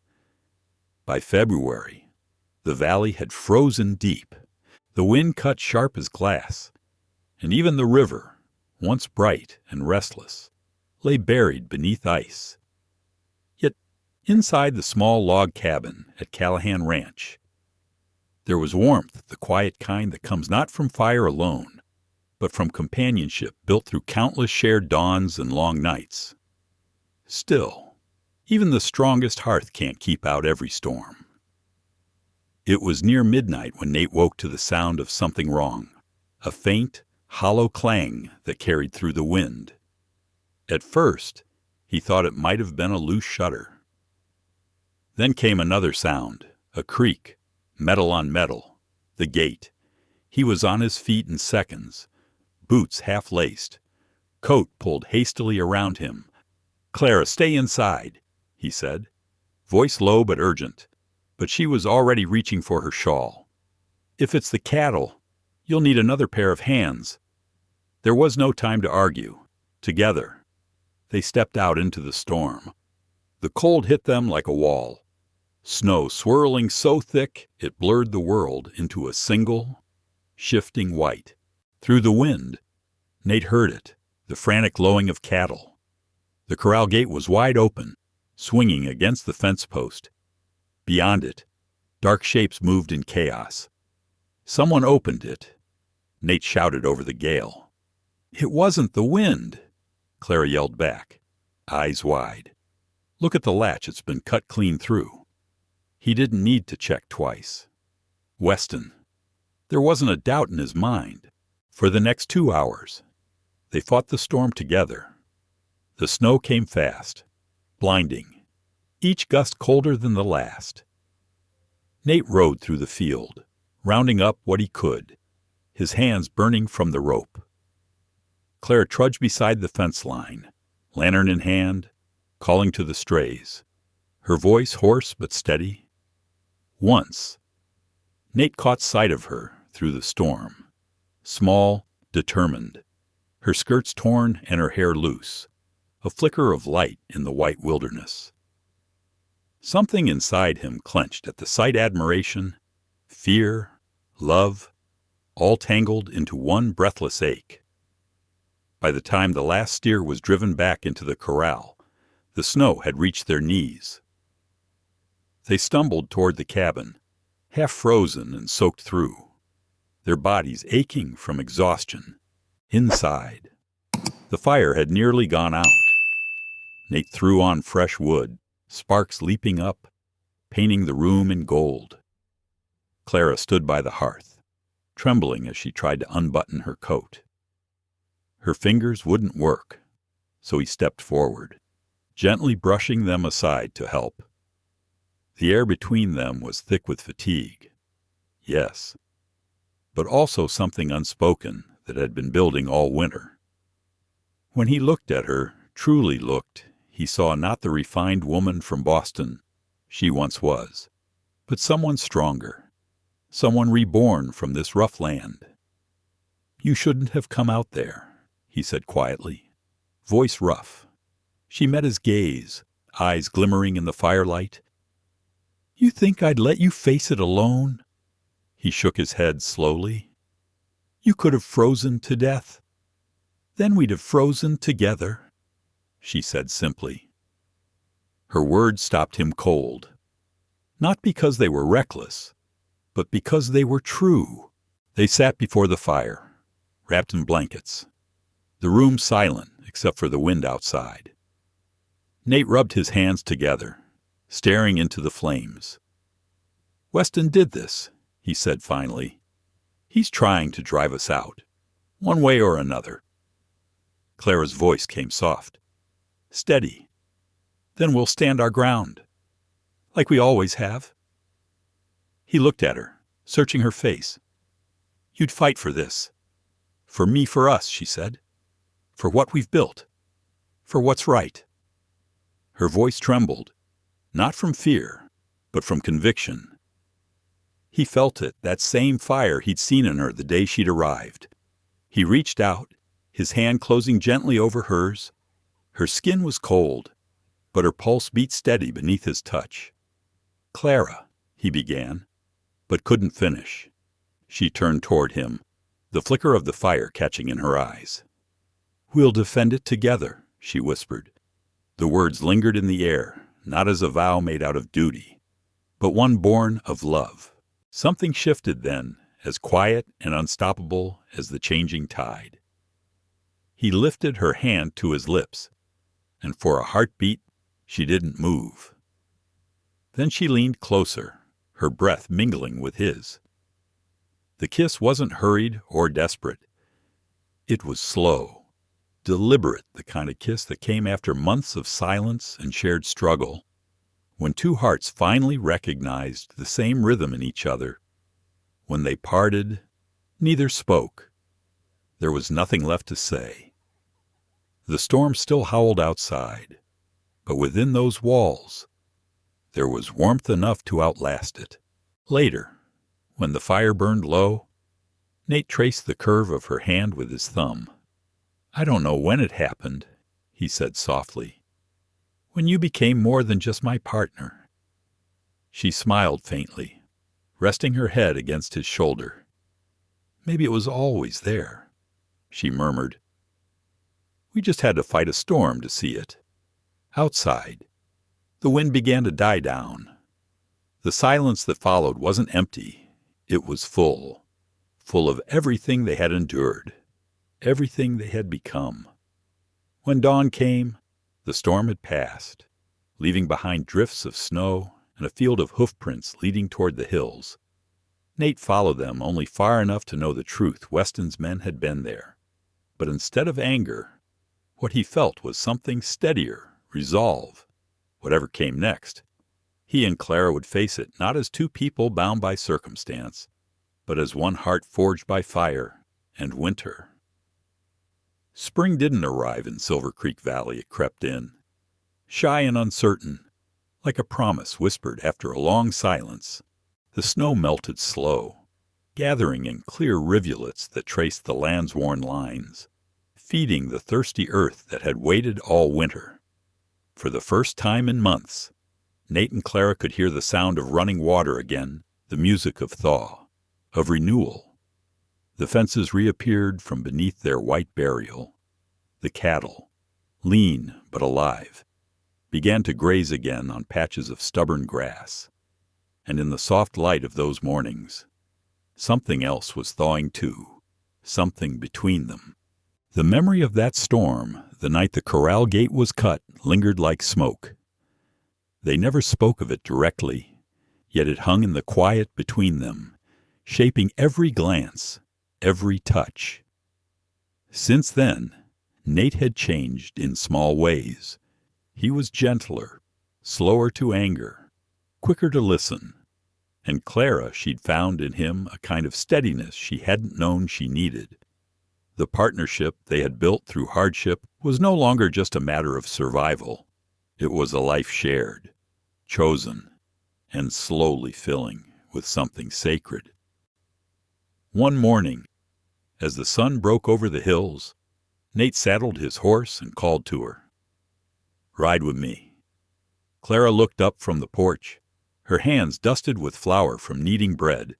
By February, the valley had frozen deep, the wind cut sharp as glass, and even the river, once bright and restless, lay buried beneath ice. Yet, inside the small log cabin at Callahan Ranch, there was warmth, the quiet kind that comes not from fire alone, but from companionship built through countless shared dawns and long nights. Still, even the strongest hearth can't keep out every storm. It was near midnight when Nate woke to the sound of something wrong, a faint, hollow clang that carried through the wind. At first, he thought it might have been a loose shutter. Then came another sound, a creak, metal on metal, the gate. He was on his feet in seconds, boots half-laced, coat pulled hastily around him. "Clara, stay inside," he said, voice low but urgent, but she was already reaching for her shawl. "If it's the cattle, you'll need another pair of hands." There was no time to argue. Together, they stepped out into the storm. The cold hit them like a wall, snow swirling so thick it blurred the world into a single, shifting white. Through the wind, Nate heard it, the frantic lowing of cattle. The corral gate was wide open, swinging against the fence post. Beyond it, dark shapes moved in chaos. Someone opened it. Nate shouted over the gale. "It wasn't the wind," Clara yelled back, eyes wide. "Look at the latch, it's been cut clean through." He didn't need to check twice. Weston. There wasn't a doubt in his mind. For the next 2 hours, they fought the storm together. The snow came fast, blinding, each gust colder than the last. Nate rode through the field, rounding up what he could, his hands burning from the rope. Clara trudged beside the fence line, lantern in hand, calling to the strays, her voice hoarse but steady. Once, Nate caught sight of her through the storm, small, determined, her skirts torn and her hair loose, a flicker of light in the white wilderness. Something inside him clenched at the sight. Admiration, fear, love, all tangled into one breathless ache. By the time the last steer was driven back into the corral, the snow had reached their knees. They stumbled toward the cabin, half frozen and soaked through, their bodies aching from exhaustion. Inside, the fire had nearly gone out. Nate threw on fresh wood, sparks leaping up, painting the room in gold. Clara stood by the hearth, trembling as she tried to unbutton her coat. Her fingers wouldn't work, so he stepped forward, gently brushing them aside to help. The air between them was thick with fatigue, yes, but also something unspoken that had been building all winter. When he looked at her, truly looked, he saw not the refined woman from Boston she once was, but someone stronger, someone reborn from this rough land. "You shouldn't have come out there," he said quietly, voice rough. She met his gaze, eyes glimmering in the firelight. "You think I'd let you face it alone?" He shook his head slowly. "You could have frozen to death. Then we'd have frozen together," she said simply. Her words stopped him cold, not because they were reckless, but because they were true. They sat before the fire, wrapped in blankets, the room silent except for the wind outside. Nate rubbed his hands together, staring into the flames. "Weston did this," he said finally. "He's trying to drive us out, one way or another." Clara's voice came soft. "Steady. Then we'll stand our ground, like we always have." He looked at her, searching her face. "You'd fight for this. For me, for us," she said. "For what we've built. For what's right." Her voice trembled, not from fear, but from conviction. He felt it, that same fire he'd seen in her the day she'd arrived. He reached out, his hand closing gently over hers. Her skin was cold, but her pulse beat steady beneath his touch. "Clara," he began, but couldn't finish. She turned toward him, the flicker of the fire catching in her eyes. "We'll defend it together," she whispered. The words lingered in the air, not as a vow made out of duty, but one born of love. Something shifted then, as quiet and unstoppable as the changing tide. He lifted her hand to his lips, and for a heartbeat, she didn't move. Then she leaned closer, her breath mingling with his. The kiss wasn't hurried or desperate. It was slow, deliberate, the kind of kiss that came after months of silence and shared struggle, when two hearts finally recognized the same rhythm in each other. When they parted, neither spoke. There was nothing left to say. The storm still howled outside, but within those walls, there was warmth enough to outlast it. Later, when the fire burned low, Nate traced the curve of her hand with his thumb. "I don't know when it happened," he said softly. "When you became more than just my partner." She smiled faintly, resting her head against his shoulder. "Maybe it was always there," she murmured. "We just had to fight a storm to see it." Outside, the wind began to die down. The silence that followed wasn't empty. It was full of everything they had endured, everything they had become. When dawn came, the storm had passed, leaving behind drifts of snow and a field of hoofprints leading toward the hills. Nate followed them only far enough to know the truth. Weston's men had been there. But instead of anger, what he felt was something steadier, resolve. Whatever came next, he and Clara would face it not as two people bound by circumstance, but as one heart forged by fire and winter. Spring didn't arrive in Silver Creek Valley. It crept in, shy and uncertain, like a promise whispered after a long silence. The snow melted slow, gathering in clear rivulets that traced the land's worn lines, feeding the thirsty earth that had waited all winter. For the first time in months, Nate and Clara could hear the sound of running water again, the music of thaw, of renewal. The fences reappeared from beneath their white burial. The cattle, lean but alive, began to graze again on patches of stubborn grass. And in the soft light of those mornings, something else was thawing too, something between them. The memory of that storm, the night the corral gate was cut, lingered like smoke. They never spoke of it directly, yet it hung in the quiet between them, shaping every glance, every touch. Since then, Nate had changed in small ways. He was gentler, slower to anger, quicker to listen. And Clara, she'd found in him a kind of steadiness she hadn't known she needed. The partnership they had built through hardship was no longer just a matter of survival. It was a life shared, chosen, and slowly filling with something sacred. One morning, as the sun broke over the hills, Nate saddled his horse and called to her. "Ride with me." Clara looked up from the porch, her hands dusted with flour from kneading bread.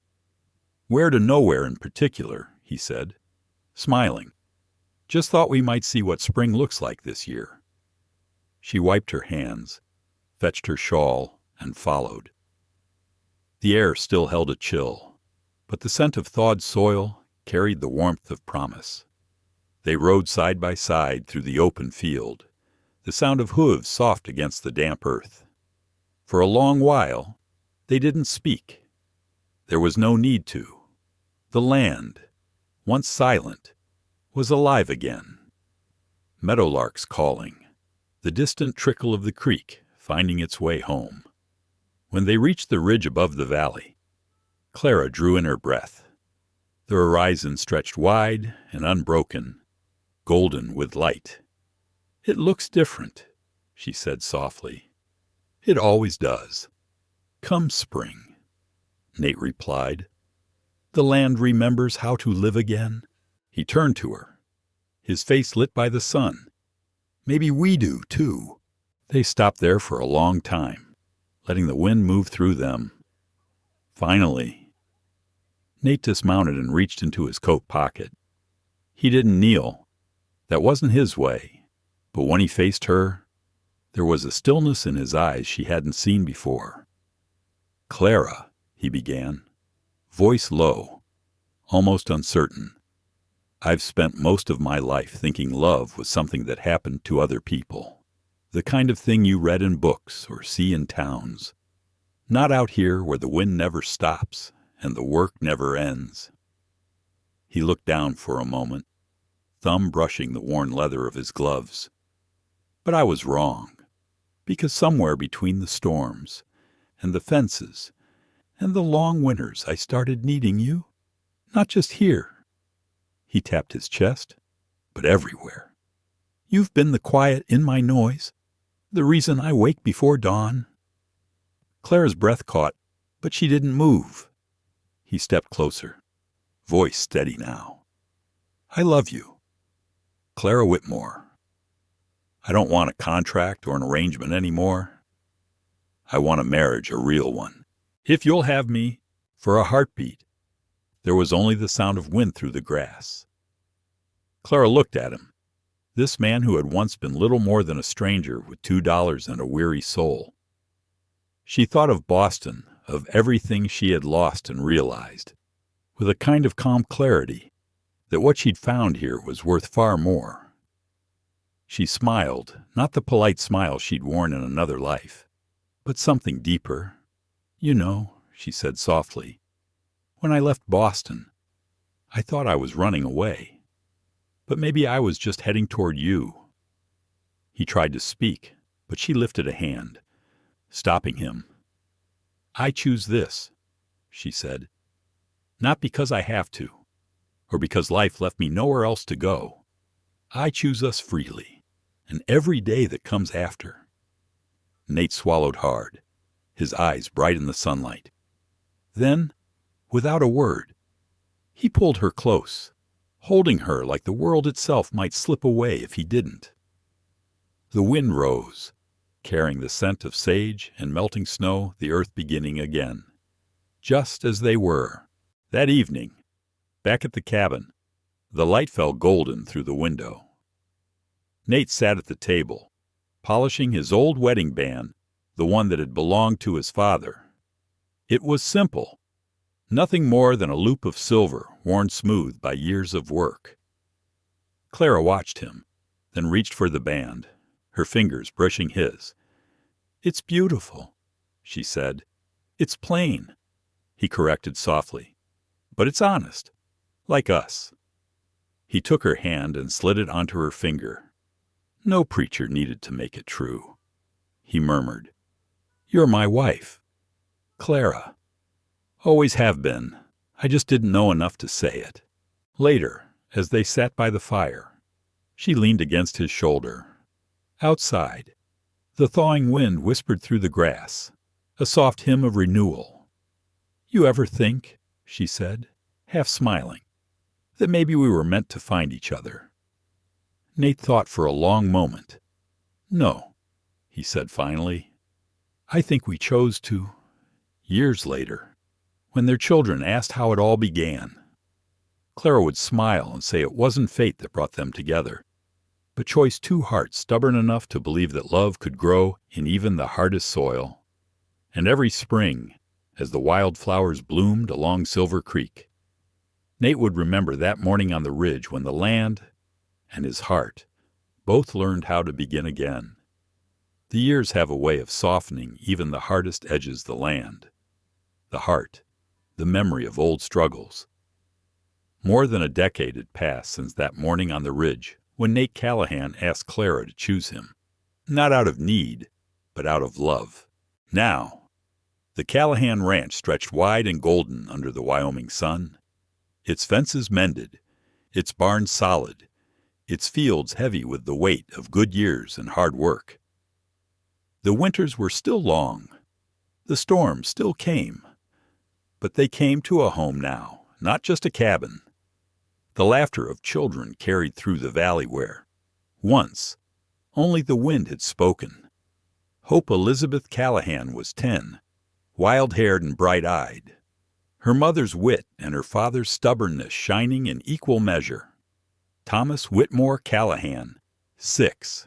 "Where to nowhere in particular," he said, smiling. "Just thought we might see what spring looks like this year." She wiped her hands, fetched her shawl, and followed. The air still held a chill, but the scent of thawed soil carried the warmth of promise. They rode side by side through the open field, the sound of hooves soft against the damp earth. For a long while, they didn't speak. There was no need to. The land, once silent, was alive again. Meadowlarks calling, the distant trickle of the creek finding its way home. When they reached the ridge above the valley, Clara drew in her breath. The horizon stretched wide and unbroken, golden with light. "It looks different," she said softly. "It always does. Come spring," Nate replied. "The land remembers how to live again." He turned to her, his face lit by the sun. "Maybe we do, too." They stopped there for a long time, letting the wind move through them. Finally, Nate dismounted and reached into his coat pocket. He didn't kneel. That wasn't his way. But when he faced her, there was a stillness in his eyes she hadn't seen before. "Clara," he began, voice low, almost uncertain. "I've spent most of my life thinking love was something that happened to other people. The kind of thing you read in books or see in towns. Not out here where the wind never stops and the work never ends." He looked down for a moment, thumb brushing the worn leather of his gloves. "But I was wrong, because somewhere between the storms and the fences and the long winters I started needing you. Not just here," he tapped his chest, "but everywhere. You've been the quiet in my noise, the reason I wake before dawn." Clara's breath caught, but she didn't move. He stepped closer, voice steady now. "I love you, Clara Whitmore. I don't want a contract or an arrangement anymore. I want a marriage, a real one. If you'll have me for a heartbeat." There was only the sound of wind through the grass. Clara looked at him, this man who had once been little more than a stranger with $2 and a weary soul. She thought of Boston, of everything she had lost and realized, with a kind of calm clarity that what she'd found here was worth far more. She smiled, not the polite smile she'd worn in another life, but something deeper. "You know," she said softly, "when I left Boston, I thought I was running away. But maybe I was just heading toward you." He tried to speak, but she lifted a hand, stopping him. "I choose this," she said. "Not because I have to, or because life left me nowhere else to go. I choose us freely, and every day that comes after." Nate swallowed hard, his eyes bright in the sunlight. Then, without a word, he pulled her close, holding her like the world itself might slip away if he didn't. The wind rose, carrying the scent of sage and melting snow, the earth beginning again. Just as they were, that evening, back at the cabin, the light fell golden through the window. Nate sat at the table, polishing his old wedding band, the one that had belonged to his father. It was simple, nothing more than a loop of silver worn smooth by years of work. Clara watched him, then reached for the band, her fingers brushing his. "It's beautiful," she said. "It's plain," he corrected softly, "but it's honest, like us." He took her hand and slid it onto her finger. "No preacher needed to make it true," he murmured. "You're my wife, Clara. Always have been. I just didn't know enough to say it." Later, as they sat by the fire, she leaned against his shoulder. "Outside, The thawing wind whispered through the grass, a soft hymn of renewal. "You ever think," she said, half smiling, "that maybe we were meant to find each other?" Nate thought for a long moment. "No," he said finally. "I think we chose to." Years later, when their children asked how it all began, Clara would smile and say it wasn't fate that brought them together, but choice two hearts stubborn enough to believe that love could grow in even the hardest soil. And every spring, as the wildflowers bloomed along Silver Creek, Nate would remember that morning on the ridge when the land and his heart both learned how to begin again. The years have a way of softening even the hardest edges the land. The heart, the memory of old struggles. More than a decade had passed since that morning on the ridge when Nate Callahan asked Clara to choose him, not out of need, but out of love. Now, the Callahan Ranch stretched wide and golden under the Wyoming sun, its fences mended, its barns solid, its fields heavy with the weight of good years and hard work. The winters were still long, the storms still came, but they came to a home now, not just a cabin. The laughter of children carried through the valley where, once, only the wind had spoken. Hope Elizabeth Callahan was 10, wild-haired and bright-eyed, her mother's wit and her father's stubbornness shining in equal measure. Thomas Whitmore Callahan, 6,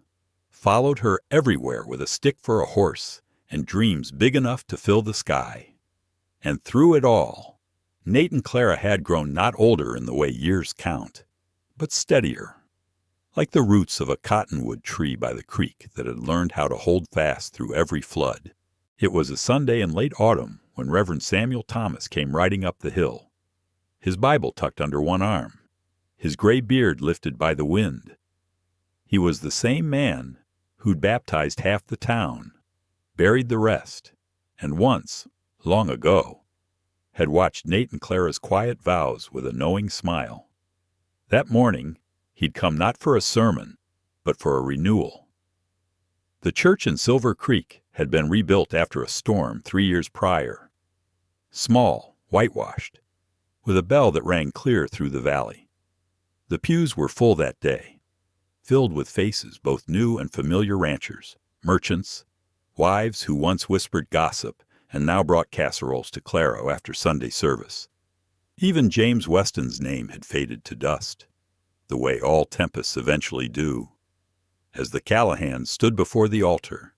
followed her everywhere with a stick for a horse and dreams big enough to fill the sky. And through it all, Nate and Clara had grown not older in the way years count, but steadier, like the roots of a cottonwood tree by the creek that had learned how to hold fast through every flood. It was a Sunday in late autumn when Reverend Samuel Thomas came riding up the hill, his Bible tucked under one arm, his gray beard lifted by the wind. He was the same man who'd baptized half the town, buried the rest, and once, long ago, had watched Nate and Clara's quiet vows with a knowing smile. That morning, he'd come not for a sermon, but for a renewal. The church in Silver Creek had been rebuilt after a storm 3 years prior. Small, whitewashed, with a bell that rang clear through the valley. The pews were full that day, filled with faces both new and familiar ranchers, merchants, wives who once whispered gossip and now brought casseroles to Clara after Sunday service. Even James Weston's name had faded to dust, the way all tempests eventually do. As the Callahans stood before the altar,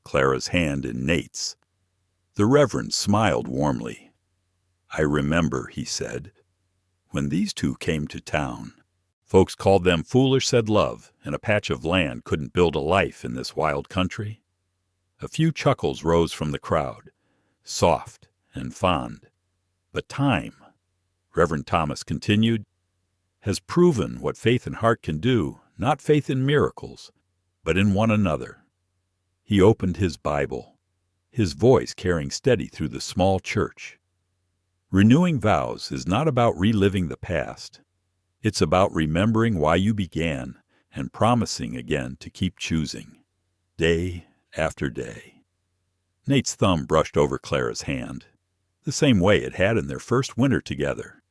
Clara's hand in Nate's, the Reverend smiled warmly. "I remember," he said, "when these two came to town. Folks called them foolish, said love and a patch of land couldn't build a life in this wild country." A few chuckles rose from the crowd, soft and fond. "But time," Reverend Thomas continued, "has proven what faith and heart can do, not faith in miracles, but in one another." He opened his Bible, his voice carrying steady through the small church. Renewing vows is not about reliving the past. It's about remembering why you began and promising again to keep choosing, day after day. Nate's thumb brushed over Clara's hand, the same way it had in their first winter together,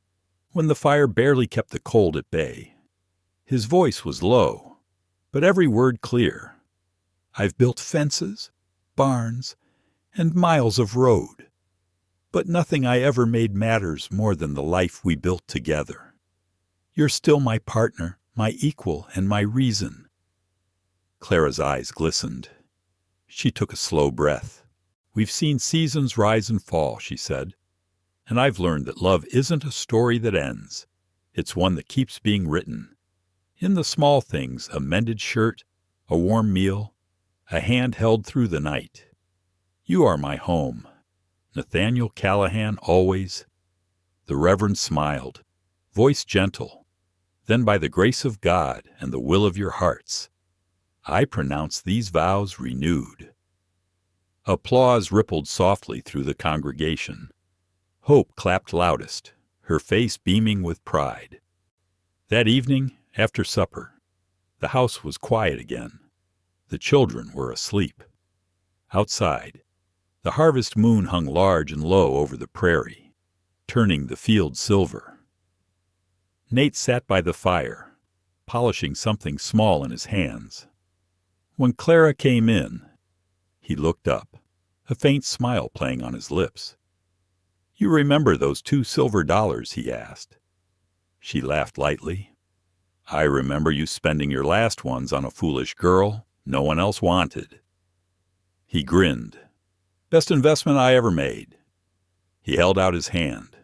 when the fire barely kept the cold at bay. His voice was low, but every word clear. "I've built fences, barns, and miles of road, but nothing I ever made matters more than the life we built together. You're still my partner, my equal, and my reason." Clara's eyes glistened. She took a slow breath. "We've seen seasons rise and fall," she said, "and I've learned that love isn't a story that ends. It's one that keeps being written. In the small things, a mended shirt, a warm meal, a hand held through the night. You are my home. Nathaniel Callahan, always." The Reverend smiled, voice gentle. "Then by the grace of God and the will of your hearts, I pronounce these vows renewed." Applause rippled softly through the congregation. Hope clapped loudest, her face beaming with pride. That evening, after supper, the house was quiet again. The children were asleep. Outside, the harvest moon hung large and low over the prairie, turning the field silver. Nate sat by the fire, polishing something small in his hands. When Clara came in, he looked up, a faint smile playing on his lips. "You remember those $2 silver?" he asked. She laughed lightly. "I remember you spending your last ones on a foolish girl no one else wanted." He grinned. "Best investment I ever made." He held out his hand,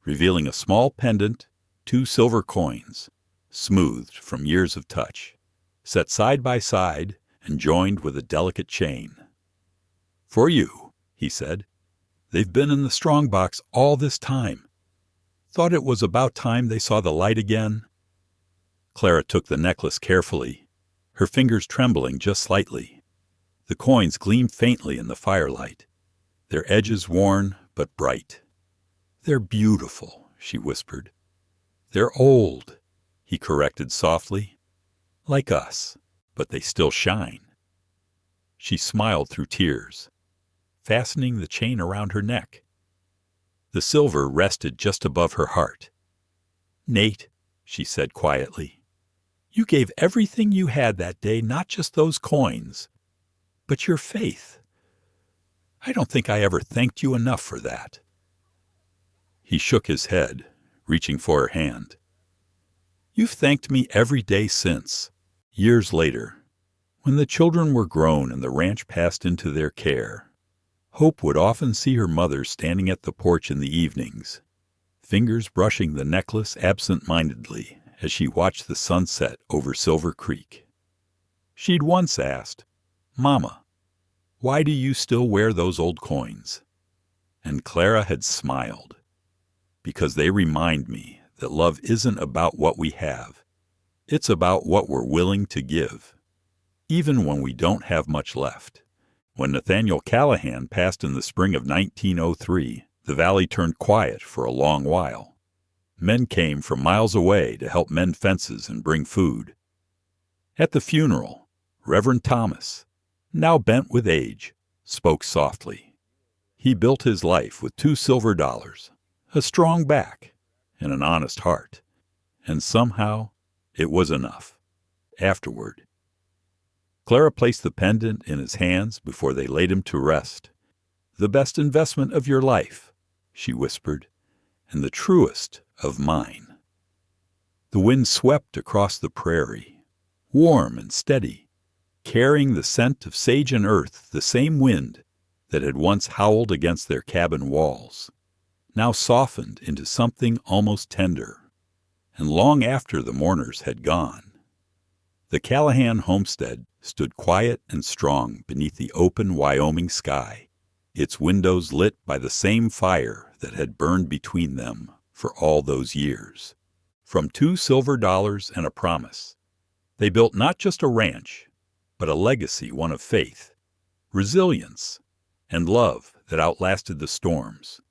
revealing a small pendant, 2 silver coins, smoothed from years of touch, set side by side and joined with a delicate chain. "For you," he said. "They've been in the strong box all this time. Thought it was about time they saw the light again." Clara took the necklace carefully, her fingers trembling just slightly. The coins gleamed faintly in the firelight, their edges worn but bright. "They're beautiful," she whispered. "They're old," he corrected softly. "Like us, but they still shine." She smiled through tears, fastening the chain around her neck. The silver rested just above her heart. "Nate," she said quietly, "you gave everything you had that day, not just those coins, but your faith. I don't think I ever thanked you enough for that." He shook his head, reaching for her hand. "You've thanked me every day since." Years later, when the children were grown and the ranch passed into their care, Hope would often see her mother standing at the porch in the evenings, fingers brushing the necklace absent-mindedly as she watched the sunset over Silver Creek. She'd once asked, "Mama, why do you still wear those old coins?" And Clara had smiled. "Because they remind me that love isn't about what we have. It's about what we're willing to give, even when we don't have much left." When Nathaniel Callahan passed in the spring of 1903, the valley turned quiet for a long while. Men came from miles away to help mend fences and bring food. At the funeral, Reverend Thomas, now bent with age, spoke softly. He built his life with $2 silver, a strong back, and an honest heart. And somehow, it was enough. Afterward, Clara placed the pendant in his hands before they laid him to rest. "The best investment of your life," she whispered, "and the truest of mine." The wind swept across the prairie, warm and steady, carrying the scent of sage and earth, the same wind that had once howled against their cabin walls, now softened into something almost tender. And long after the mourners had gone, the Callahan homestead stood quiet and strong beneath the open Wyoming sky, its windows lit by the same fire that had burned between them for all those years. From $2 silver and a promise, they built not just a ranch, but a legacy, one of faith, resilience, and love that outlasted the storms.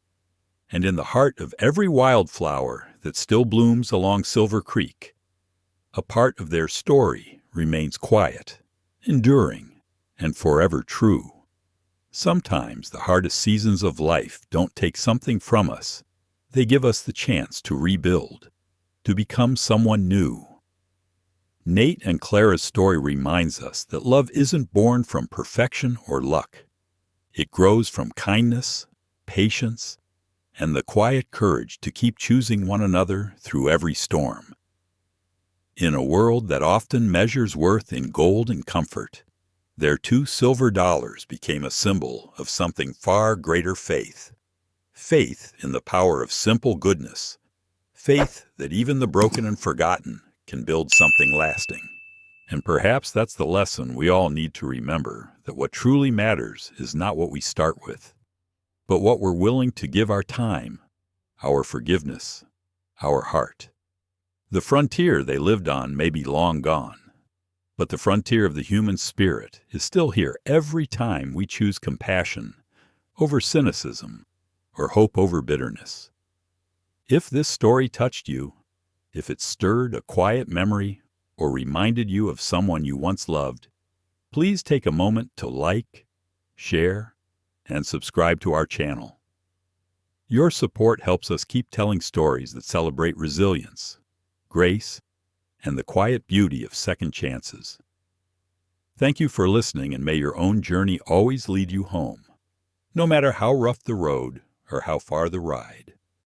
And in the heart of every wildflower that still blooms along Silver Creek, a part of their story remains quiet, enduring, and forever true. Sometimes the hardest seasons of life don't take something from us. They give us the chance to rebuild, to become someone new. Nate and Clara's story reminds us that love isn't born from perfection or luck. It grows from kindness, patience, and the quiet courage to keep choosing one another through every storm. In a world that often measures worth in gold and comfort, their $2 silver became a symbol of something far greater: faith. Faith in the power of simple goodness. Faith that even the broken and forgotten can build something lasting. And perhaps that's the lesson we all need to remember, that what truly matters is not what we start with, but what we're willing to give our time, our forgiveness, our heart. The frontier they lived on may be long gone, but the frontier of the human spirit is still here every time we choose compassion over cynicism or hope over bitterness. If this story touched you, if it stirred a quiet memory or reminded you of someone you once loved, Please take a moment to like, share, and subscribe to our channel. Your support helps us keep telling stories that celebrate resilience, grace, and the quiet beauty of second chances. Thank you for listening, and may your own journey always lead you home, no matter how rough the road or how far the ride.